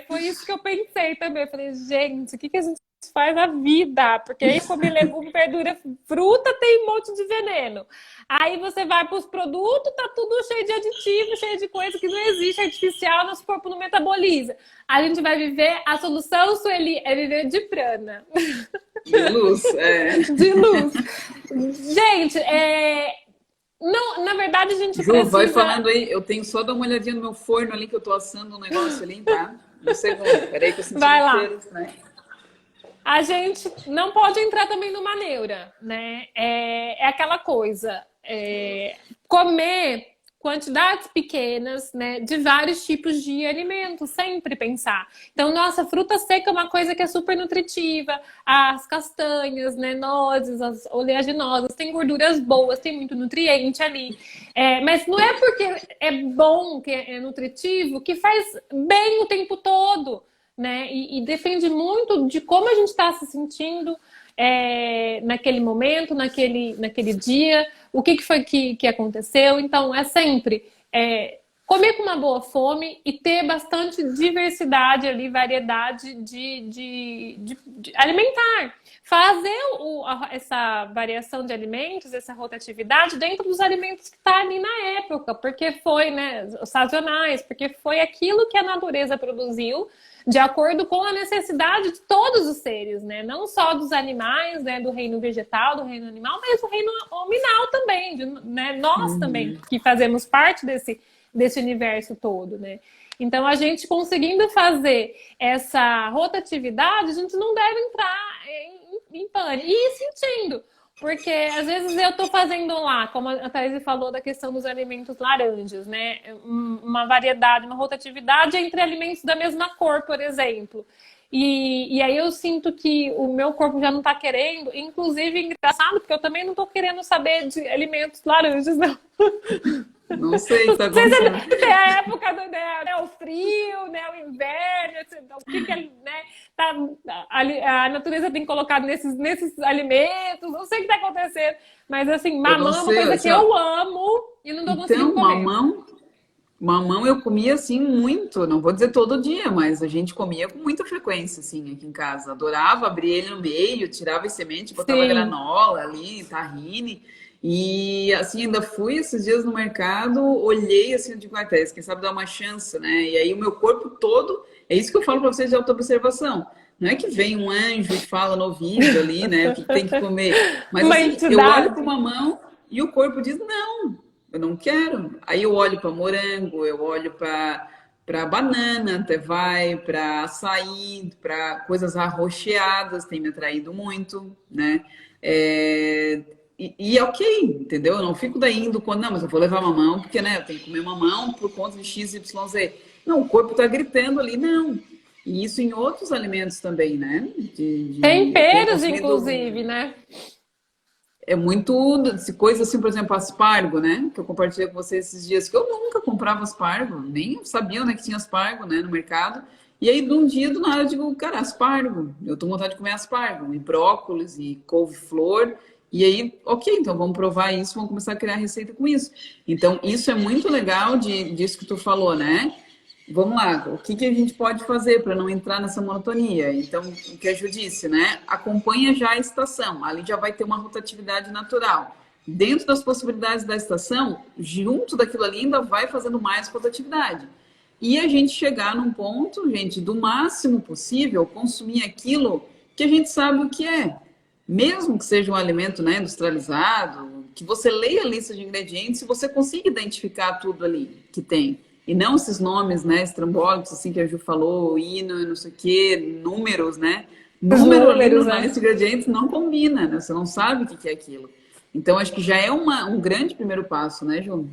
foi isso que eu pensei também. Eu falei, gente, o que que a gente faz na vida? Porque aí comer legume, verdura, fruta tem um monte de veneno. Aí você vai para os produtos, tá tudo cheio de aditivo, cheio de coisa que não existe, artificial, nosso corpo não metaboliza. A gente vai viver, a solução, Sueli, é viver de prana. De luz, De luz. Gente, não, na verdade a gente Ju, vai precisa. falando aí, eu tenho só dar uma olhadinha no meu forno ali, que eu tô assando um negócio ali, tá? Um segundo, peraí que eu senti Vai no lá. cheiro, né? A gente não pode entrar também numa neura, né? É aquela coisa, comer quantidades pequenas, né, de vários tipos de alimentos, sempre pensar. Então, nossa, fruta seca é uma coisa que é super nutritiva, as castanhas, né, nozes, as oleaginosas, tem gorduras boas, tem muito nutriente ali. Mas não é porque é bom, que é nutritivo, que faz bem o tempo todo, né? E depende muito de como a gente está se sentindo naquele momento, naquele dia, o que foi que aconteceu. Então, é sempre comer com uma boa fome e ter bastante diversidade ali, variedade de alimentar. Fazer essa variação de alimentos, essa rotatividade dentro dos alimentos que está ali na época, porque foi, né, sazonais, porque foi aquilo que a natureza produziu de acordo com a necessidade de todos os seres, né? Não só dos animais, né? Do reino vegetal, do reino animal, mas do reino hominal também, né? Nós também, que fazemos parte desse universo todo, né? Então, a gente conseguindo fazer essa rotatividade, a gente não deve entrar em pânico. E ir sentindo. Porque às vezes eu estou fazendo lá, como a Thaís falou da questão dos alimentos laranjas, né? Uma variedade, uma rotatividade entre alimentos da mesma cor, por exemplo. E aí eu sinto que o meu corpo já não está querendo, inclusive engraçado, porque eu também não estou querendo saber de alimentos laranjas, não. Não sei o que tá Não sei se acontecendo. é a época do né, o frio, né, o inverno, o que né, a natureza tem colocado nesses alimentos, não sei o que está acontecendo, mas assim, Eu não mamão é uma sei, coisa que assim, ó, eu amo e não estou conseguindo então, comer. mamão eu comia assim muito, não vou dizer todo dia, mas a gente comia com muita frequência assim aqui em casa. Adorava abrir ele no meio, tirava as sementes, botava Sim, granola ali, tahine. E assim, ainda fui esses dias no mercado, olhei assim, eu digo, ah, Thaís, quem sabe dar uma chance, né? E aí o meu corpo todo, é isso que eu falo para vocês de autoobservação. Não é que vem um anjo e fala no ouvido ali, né, o que tem que comer. Mas uma assim, eu olho para entidade. uma mão e o corpo diz, não, eu não quero. Aí eu olho para morango, eu olho para banana, até vai, para açaí, para coisas arroxeadas, tem me atraído muito, né? É, e é ok, entendeu? Eu não fico daí indo quando, não, mas eu vou levar mamão, porque né, eu tenho que comer mamão por conta de X, Y, Z. Não, o corpo está gritando ali, não. E isso em outros alimentos também, né? Eu tenho Temperos, consumido inclusive, né? muito coisa assim, por exemplo, aspargo, né? Que eu compartilhei com você esses dias, que eu nunca comprava aspargo, nem sabia, né, que tinha aspargo, né, no mercado. E aí, de um dia, do nada, eu digo, cara, aspargo. Eu tô com vontade de comer aspargo, e brócolis, e couve-flor. E aí, ok, então vamos provar isso, vamos começar a criar receita com isso. Então, isso é muito legal disso que tu falou, né? Vamos lá, o que a gente pode fazer para não entrar nessa monotonia? Então, o que a Ju disse, né? Acompanha já a estação, ali já vai ter uma rotatividade natural. Dentro das possibilidades da estação, junto daquilo ali ainda vai fazendo mais rotatividade. E a gente chegar num ponto, gente, do máximo possível, consumir aquilo que a gente sabe o que é. Mesmo que seja um alimento, né, industrializado, que você leia a lista de ingredientes e você consiga identificar tudo ali que tem. E não esses nomes, né, estrambólicos, assim, que a Ju falou, hino, não sei o quê, números, né? Os Número ali números, na né? lista de ingredientes não combina, né? Você não sabe o que é aquilo. Então, acho que já é um grande primeiro passo, né, Ju?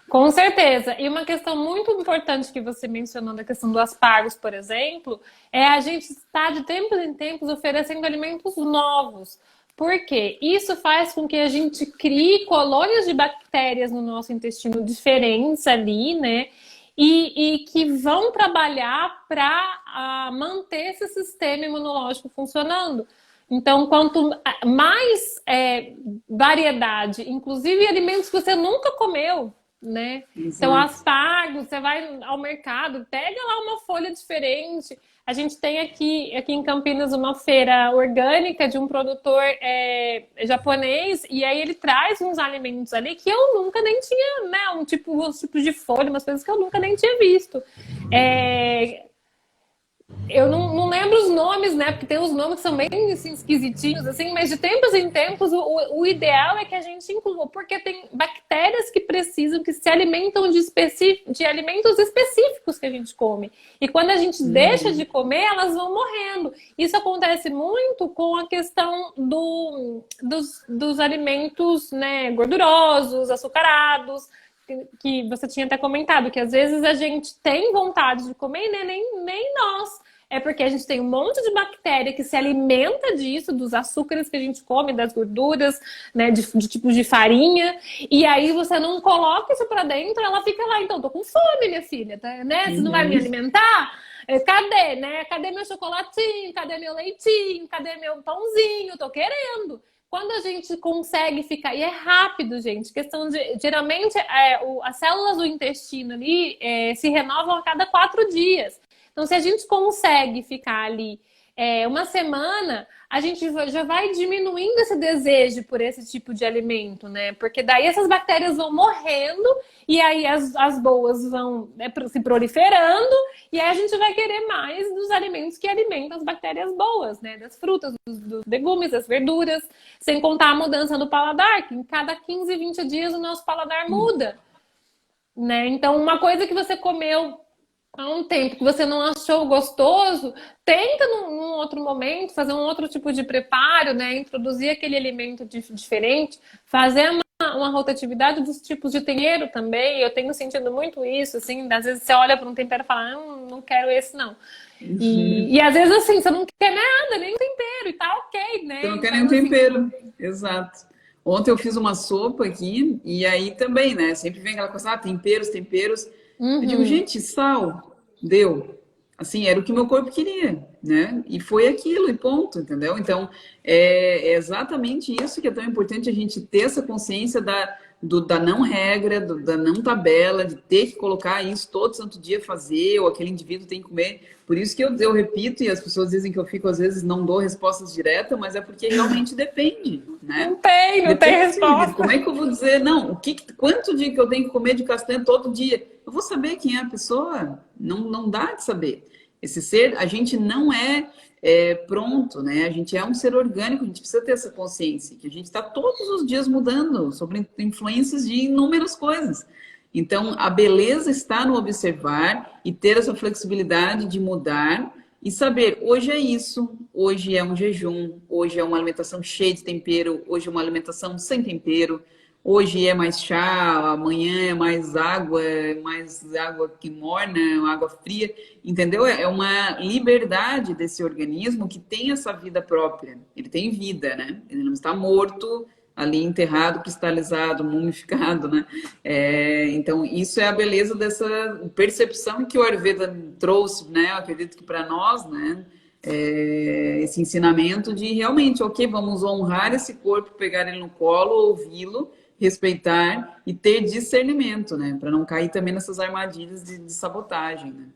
Com certeza. E uma questão muito importante que você mencionou da questão do aspargos, por exemplo, é a gente estar de tempos em tempos oferecendo alimentos novos. Por quê? Isso faz com que a gente crie colônias de bactérias no nosso intestino diferentes ali, né? E que vão trabalhar para manter esse sistema imunológico funcionando. Então, quanto mais variedade, inclusive alimentos que você nunca comeu, né? Então, Exato. aspargos, você vai ao mercado, pega lá uma folha diferente. A gente tem aqui em Campinas uma feira orgânica de um produtor japonês, e aí ele traz uns alimentos ali que eu nunca nem tinha, né? Uns tipos de folha, umas coisas que eu nunca nem tinha visto. Eu não lembro os nomes, né? Porque tem uns nomes que são bem assim, esquisitinhos, assim, mas de tempos em tempos o ideal é que a gente inclua, porque tem bactérias que precisam, que se alimentam de alimentos específicos que a gente come. E quando a gente deixa de comer, elas vão morrendo. Isso acontece muito com a questão dos alimentos, né, gordurosos, açucarados, que você tinha até comentado, que às vezes a gente tem vontade de comer e nem nós. É porque a gente tem um monte de bactéria que se alimenta disso, dos açúcares que a gente come, das gorduras, né, de tipos de farinha. E aí você não coloca isso pra dentro, ela fica lá, então, tô com fome, minha filha, tá, né? Você não vai me alimentar? Cadê, né? Cadê meu chocolatinho? Cadê meu leitinho? Cadê meu pãozinho? Tô querendo. Quando a gente consegue ficar, e é rápido, gente, questão de, geralmente, as células do intestino ali se renovam a cada 4 dias. Então, se a gente consegue ficar ali uma semana, a gente já vai diminuindo esse desejo por esse tipo de alimento, né? Porque daí essas bactérias vão morrendo e aí as boas vão se proliferando e aí a gente vai querer mais dos alimentos que alimentam as bactérias boas, né? Das frutas, dos legumes, das verduras, sem contar a mudança do paladar, que em cada 15, 20 dias o nosso paladar muda, né? Então, uma coisa que você comeu há um tempo que você não achou gostoso, tenta num outro momento fazer um outro tipo de preparo, né? Introduzir aquele alimento diferente, fazer uma rotatividade dos tipos de tempero também. Eu tenho sentido muito isso, assim, às vezes você olha para um tempero e fala, não quero esse não. E às vezes assim, você não quer nada, nem tempero, e tá ok, né? Você não quer Então, nenhum assim, tempero. Exato. Ontem eu fiz uma sopa aqui, e aí também, né? Sempre vem aquela coisa, temperos, temperos. Eu digo, uhum. gente, sal, deu. Assim, era o que meu corpo queria, né? E foi aquilo, e ponto, entendeu? Então, é exatamente isso que é tão importante a gente ter essa consciência da não regra, da não tabela, de ter que colocar isso todo santo dia fazer, ou aquele indivíduo tem que comer. Por isso que eu repito, e as pessoas dizem que eu fico, às vezes, não dou respostas diretas, mas é porque realmente depende, né? Não tem Depende. resposta. Como é que eu vou dizer, não, quanto dia que eu tenho que comer de castanha todo dia? Eu vou saber quem é a pessoa? Não dá de saber. Esse ser, a gente não pronto, né? A gente é um ser orgânico, a gente precisa ter essa consciência, que a gente está todos os dias mudando sobre influências de inúmeras coisas. Então, a beleza está no observar e ter essa flexibilidade de mudar e saber, hoje é isso, hoje é um jejum, hoje é uma alimentação cheia de tempero, hoje é uma alimentação sem tempero, hoje é mais chá, amanhã é mais água que morna, água fria, entendeu? É uma liberdade desse organismo que tem essa vida própria, ele tem vida, né? Ele não está morto, ali enterrado, cristalizado, mumificado, né? Então, isso é a beleza dessa percepção que o Ayurveda trouxe, né? Eu acredito que para nós, né? esse ensinamento de realmente, ok, vamos honrar esse corpo, pegar ele no colo, ouvi-lo, respeitar e ter discernimento, né? Para não cair também nessas armadilhas de sabotagem, né?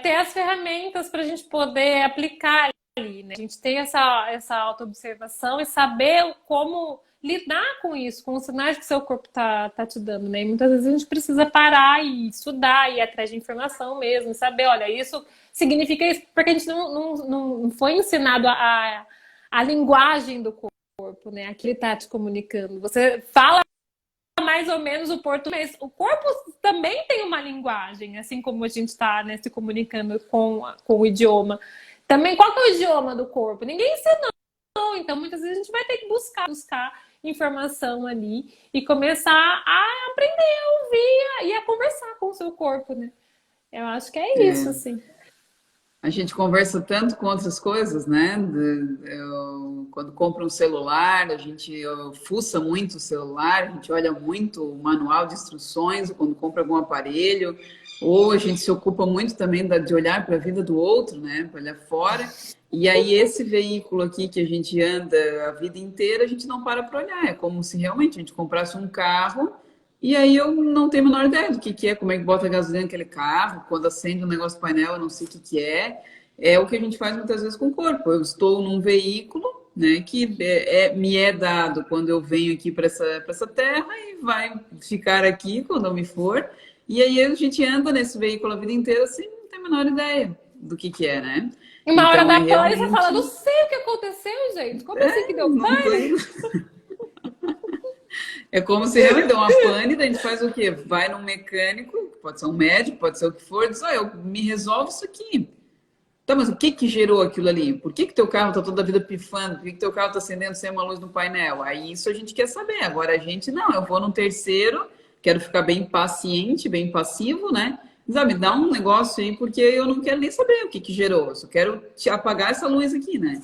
Ter as ferramentas para a gente poder aplicar ali, né? A gente ter essa autoobservação e saber como lidar com isso, com os sinais que o seu corpo tá te dando, né? E muitas vezes a gente precisa parar e estudar, ir atrás de informação mesmo, saber, olha, isso significa isso, porque a gente não foi ensinado a linguagem do corpo, né? Aquilo tá te comunicando. Você fala mais ou menos o português. O corpo também tem uma linguagem, assim como a gente está, né, se comunicando com o idioma. Também, qual que é o idioma do corpo? Ninguém ensinou, então muitas vezes a gente vai ter que buscar informação ali e começar a aprender a ouvir e a conversar com o seu corpo, né? Eu acho que é isso, assim. A gente conversa tanto com outras coisas, né? Quando compra um celular, a gente fuça muito o celular, a gente olha muito o manual de instruções quando compra algum aparelho, ou a gente se ocupa muito também de olhar para a vida do outro, né? Para olhar fora. E aí esse veículo aqui que a gente anda a vida inteira, a gente não para olhar. É como se realmente a gente comprasse um carro e aí eu não tenho a menor ideia do que é, como é que bota gasolina naquele carro, quando acende um negócio do painel, eu não sei o que é. É o que a gente faz muitas vezes com o corpo. Eu estou num veículo, né, que me é dado quando eu venho aqui para essa terra e vai ficar aqui quando eu me for. E aí a gente anda nesse veículo a vida inteira sem ter a menor ideia do que é, né? E uma hora Então é da pane, você realmente. fala, não sei o que aconteceu, gente. Como assim que deu Não tô pane? indo. É como se realmente deu uma pane, daí a gente faz o quê? Vai num mecânico, pode ser um médico, pode ser o que for, diz, eu me resolve isso aqui. Tá, mas o que que gerou aquilo ali? Por que que teu carro tá toda a vida pifando? Por que que teu carro tá acendendo sem uma luz no painel? Aí isso a gente quer saber. Agora a gente não, eu vou num terceiro, quero ficar bem paciente, bem passivo, né? Me dá um negócio aí, porque eu não quero nem saber o que que gerou, eu só quero te apagar essa luz aqui, né?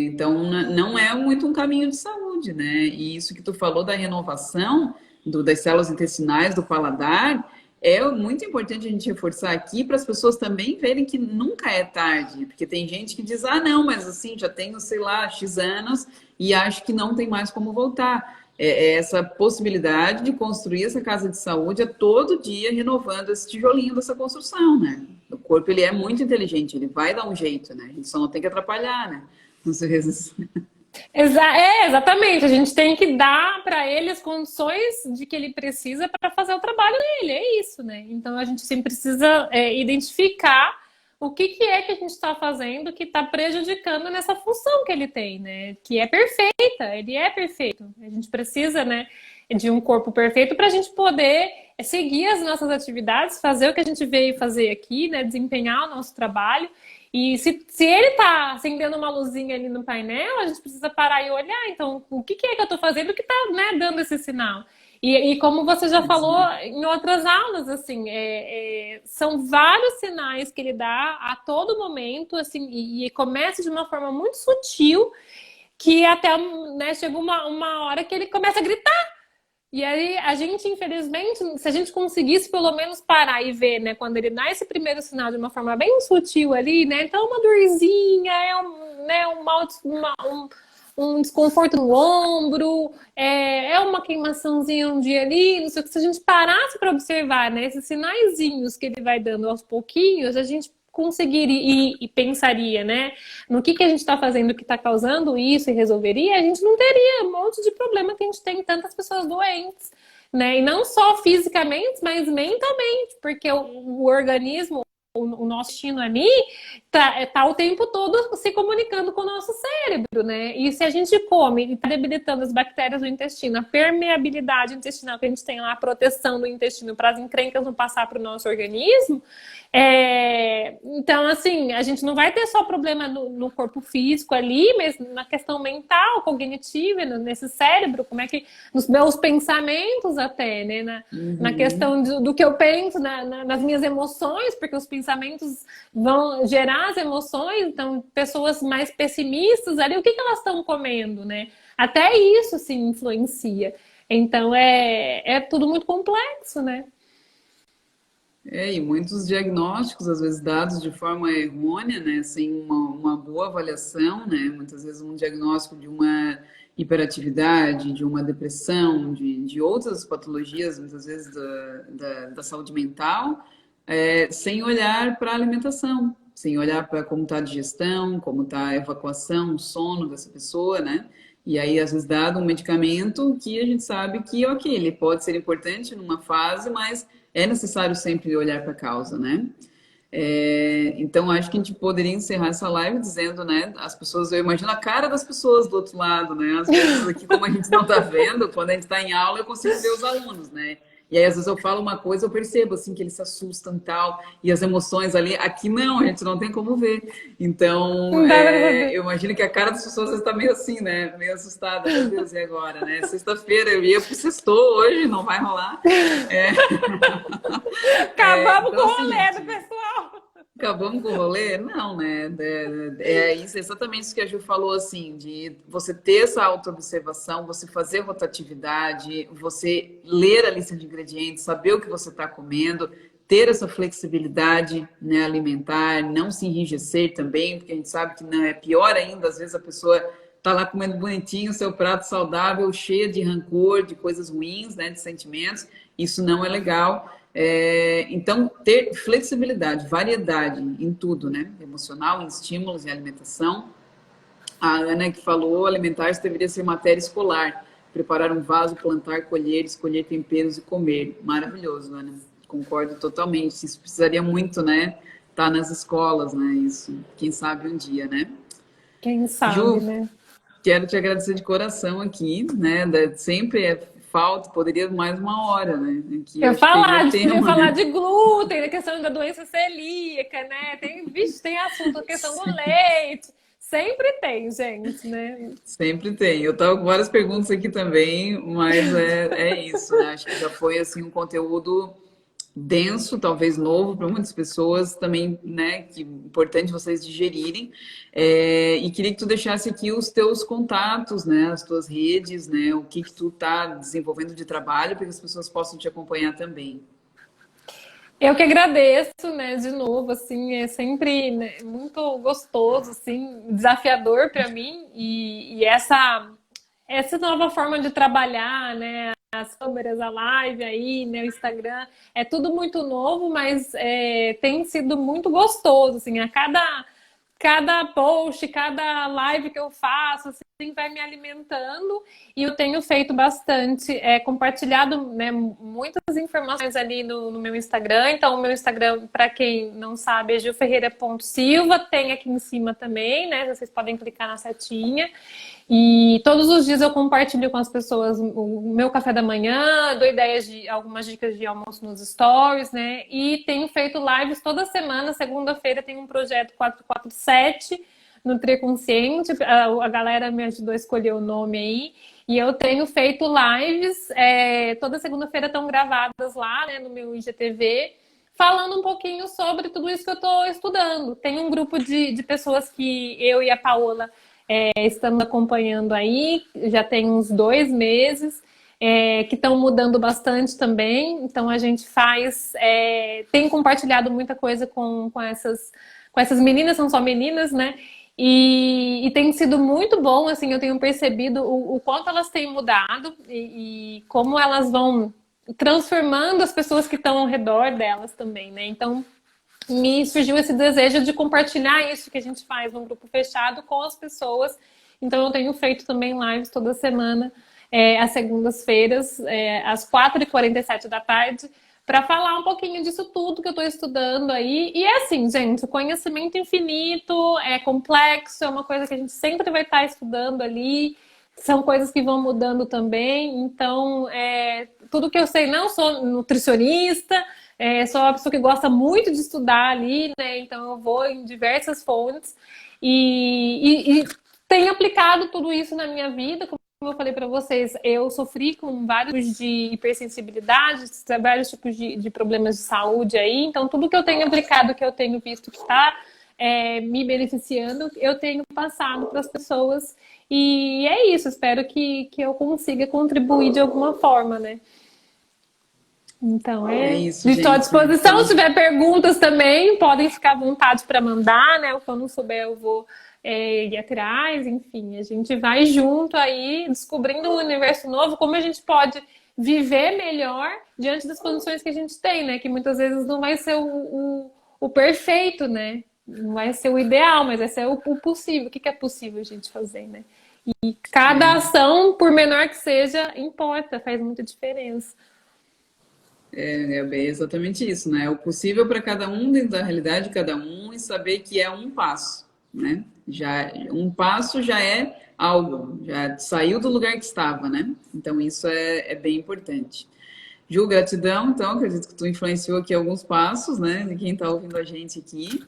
Então, não é muito um caminho de saúde, né? E isso que tu falou da renovação das células intestinais, do paladar, é muito importante a gente reforçar aqui para as pessoas também verem que nunca é tarde, porque tem gente que diz, ah, não, mas assim, já tenho, sei lá, X anos e acho que não tem mais como voltar. Essa possibilidade de construir essa casa de saúde é todo dia renovando esse tijolinho dessa construção, né? O corpo, ele é muito inteligente, ele vai dar um jeito, né? A gente só não tem que atrapalhar, né? Às vezes. Exatamente. A gente tem que dar para ele as condições de que ele precisa para fazer o trabalho dele. É isso, né? Então a gente sempre precisa identificar o que é que a gente está fazendo que está prejudicando nessa função que ele tem, né? Que é perfeita, ele é perfeito. A gente precisa, né, de um corpo perfeito para a gente poder seguir as nossas atividades, fazer o que a gente veio fazer aqui, né? Desempenhar o nosso trabalho. E se ele está acendendo uma luzinha ali no painel, a gente precisa parar e olhar. Então, o que é que eu estou fazendo que está, né, dando esse sinal? E como você já falou em outras aulas, assim, são vários sinais que ele dá a todo momento, assim, e começa de uma forma muito sutil, que até, né, chega uma hora que ele começa a gritar. E aí, a gente, infelizmente, se a gente conseguisse pelo menos parar e ver, né, quando ele dá esse primeiro sinal de uma forma bem sutil ali, né, então uma dorzinha, né, um desconforto no ombro, uma queimaçãozinha um dia ali, não sei o que, se a gente parasse para observar, né, esses sinaizinhos que ele vai dando aos pouquinhos, a gente conseguiria e pensaria, né, no que a gente está fazendo que está causando isso e resolveria, a gente não teria um monte de problema que a gente tem tantas pessoas doentes, né, e não só fisicamente, mas mentalmente, porque o organismo, o nosso intestino ali tá o tempo todo se comunicando com o nosso cérebro, né? E se a gente come e tá debilitando as bactérias do intestino, a permeabilidade intestinal que a gente tem lá, a proteção do intestino para as encrencas não passar para o nosso organismo, então, assim, a gente não vai ter só problema no corpo físico ali, mas na questão mental, cognitiva, nesse cérebro, como é que nos meus pensamentos até, né? Na questão do que eu penso, nas minhas emoções, porque os pensamentos vão gerar as emoções, então pessoas mais pessimistas ali, o que elas estão comendo, né? Até isso se influencia. Então é tudo muito complexo, né? E muitos diagnósticos, às vezes, dados de forma errônea, né, sem uma boa avaliação, né, muitas vezes um diagnóstico de uma hiperatividade, de uma depressão, de outras patologias, muitas vezes da saúde mental, sem olhar para a alimentação, sem olhar para como está a digestão, como está a evacuação, o sono dessa pessoa, né? E aí, às vezes, dado um medicamento que a gente sabe que, ok, ele pode ser importante numa fase, mas é necessário sempre olhar para a causa, né? Então, acho que a gente poderia encerrar essa live dizendo, né? As pessoas, eu imagino a cara das pessoas do outro lado, né? Às vezes, aqui, como a gente não está vendo, quando a gente está em aula, eu consigo ver os alunos, né? E aí, às vezes, eu falo uma coisa, eu percebo, assim, que eles se assustam e tal, e as emoções ali, aqui não, a gente não tem como ver. Então, Não dá pra saber. eu imagino que a cara das pessoas está meio assim, né? Meio assustada, meu Deus, e agora, né? Sexta-feira, eu ia pro sextou hoje, não vai rolar. É, Acabamos com então, o assim, rolê do pessoal. acabamos com o rolê? Não, né? É isso, exatamente isso que a Ju falou, assim, de você ter essa autoobservação, você fazer rotatividade, você ler a lista de ingredientes, saber o que você está comendo, ter essa flexibilidade, né, alimentar, não se enrijecer também, porque a gente sabe que não é pior ainda, às vezes a pessoa tá lá comendo bonitinho seu prato saudável, cheio de rancor, de coisas ruins, né, de sentimentos, isso não é legal. Então, ter flexibilidade, variedade em tudo, né? Emocional, em estímulos, em alimentação. A Ana que falou, alimentar-se deveria ser matéria escolar. Preparar um vaso, plantar, colher, escolher temperos e comer. Maravilhoso, Ana. Concordo totalmente. Isso precisaria muito, né? Tá nas escolas, né? Isso. Quem sabe um dia, né? Quem sabe, Ju, né? quero te agradecer de coração aqui, né? Sempre falta, poderia mais uma hora, né? Que eu Eu acho que teria falar, a gente podia tema, falar né? de glúten, da questão da doença celíaca, né? Tem, vixe, tem assunto, a questão do leite. Sempre tem, gente, né? Sempre tem. Eu estava com várias perguntas aqui também, mas é isso, né? Acho que já foi assim um conteúdo denso, talvez novo para muitas pessoas, também, né? Que é importante vocês digerirem. E queria que tu deixasse aqui os teus contatos, né? As tuas redes, né? O que que tu tá desenvolvendo de trabalho para que as pessoas possam te acompanhar também. Eu que agradeço, né, de novo, assim, é sempre, né, muito gostoso, assim, desafiador para mim e essa nova forma de trabalhar, né, as câmeras, a live aí, né, o Instagram, é tudo muito novo, mas tem sido muito gostoso, assim, a cada post, cada live que eu faço, assim, vai me alimentando e eu tenho feito bastante, compartilhado, né, muitas informações ali no meu Instagram. Então, o meu Instagram, para quem não sabe, é gilferreira.silva, tem aqui em cima também, né? Vocês podem clicar na setinha. E todos os dias eu compartilho com as pessoas o meu café da manhã, dou ideias de algumas dicas de almoço nos stories, né? E tenho feito lives toda semana. Segunda-feira tem um projeto 447 Nutrir Consciente. A galera me ajudou a escolher o nome aí. E eu tenho feito lives, toda segunda-feira estão gravadas lá, né, no meu IGTV, falando um pouquinho sobre tudo isso que eu estou estudando. Tem um grupo de pessoas que eu e a Paola estamos acompanhando aí, já tem uns 2 meses, que estão mudando bastante também. Então a gente tem compartilhado muita coisa com essas meninas, são só meninas, né? E tem sido muito bom, assim, eu tenho percebido o quanto elas têm mudado e como elas vão transformando as pessoas que estão ao redor delas também, né? Então, me surgiu esse desejo de compartilhar isso que a gente faz num grupo fechado com as pessoas. Então, eu tenho feito também lives toda semana, às segundas-feiras, às 4h47 da tarde, para falar um pouquinho disso tudo que eu estou estudando aí. E é assim, gente, o conhecimento infinito, é complexo, é uma coisa que a gente sempre vai estar estudando ali, são coisas que vão mudando também. Então, tudo que eu sei, não sou nutricionista, sou uma pessoa que gosta muito de estudar ali, né? Então eu vou em diversas fontes e tenho aplicado tudo isso na minha vida. Como eu falei para vocês, eu sofri com vários tipos de hipersensibilidade, vários tipos de problemas de saúde aí. Então tudo que eu tenho aplicado, que eu tenho visto que está me beneficiando, eu tenho passado para as pessoas. E é isso, espero que eu consiga contribuir de alguma forma, né? Então, É isso, estou à gente. disposição. Então, Se tiver perguntas também, podem ficar à vontade para mandar, né? O que eu não souber, eu vou ir atrás. Enfim, a gente vai junto aí, descobrindo um universo novo, como a gente pode viver melhor diante das condições que a gente tem, né? Que muitas vezes não vai ser o perfeito, né? Não vai ser o ideal, mas vai ser o possível. O que é possível a gente fazer, né? E cada é, ação, por menor que seja, importa, faz muita diferença. é exatamente isso, né? É o possível para cada um, dentro da realidade de cada um, e saber que é um passo, né? Já, um passo já é algo, já saiu do lugar que estava, né? Então isso é bem importante. Ju, gratidão, então, acredito que tu influenciou aqui alguns passos, né, de quem está ouvindo a gente aqui.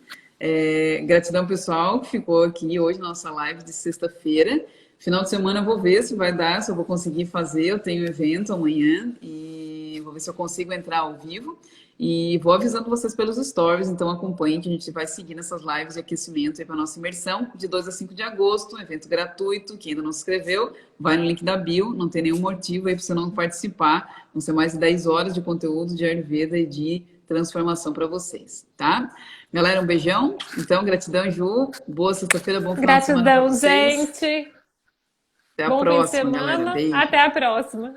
Gratidão, pessoal, que ficou aqui hoje na nossa live de sexta-feira. Final de semana eu vou ver se vai dar, se eu vou conseguir fazer. Eu tenho evento amanhã e vou ver se eu consigo entrar ao vivo. E vou avisando vocês pelos stories, então acompanhem que a gente vai seguir nessas lives de aquecimento para a nossa imersão de 2 a 5 de agosto, um evento gratuito. Quem ainda não se inscreveu, vai no link da bio, não tem nenhum motivo aí para você não participar. Vão ser mais de 10 horas de conteúdo de Ayurveda e de transformação para vocês, tá? Galera, um beijão. Então, gratidão, Ju. Boa sexta-feira, bom final de semana para Gratidão, vocês. gente. Até a Bom fim de próxima, galera. semana. Beijo. Até a próxima.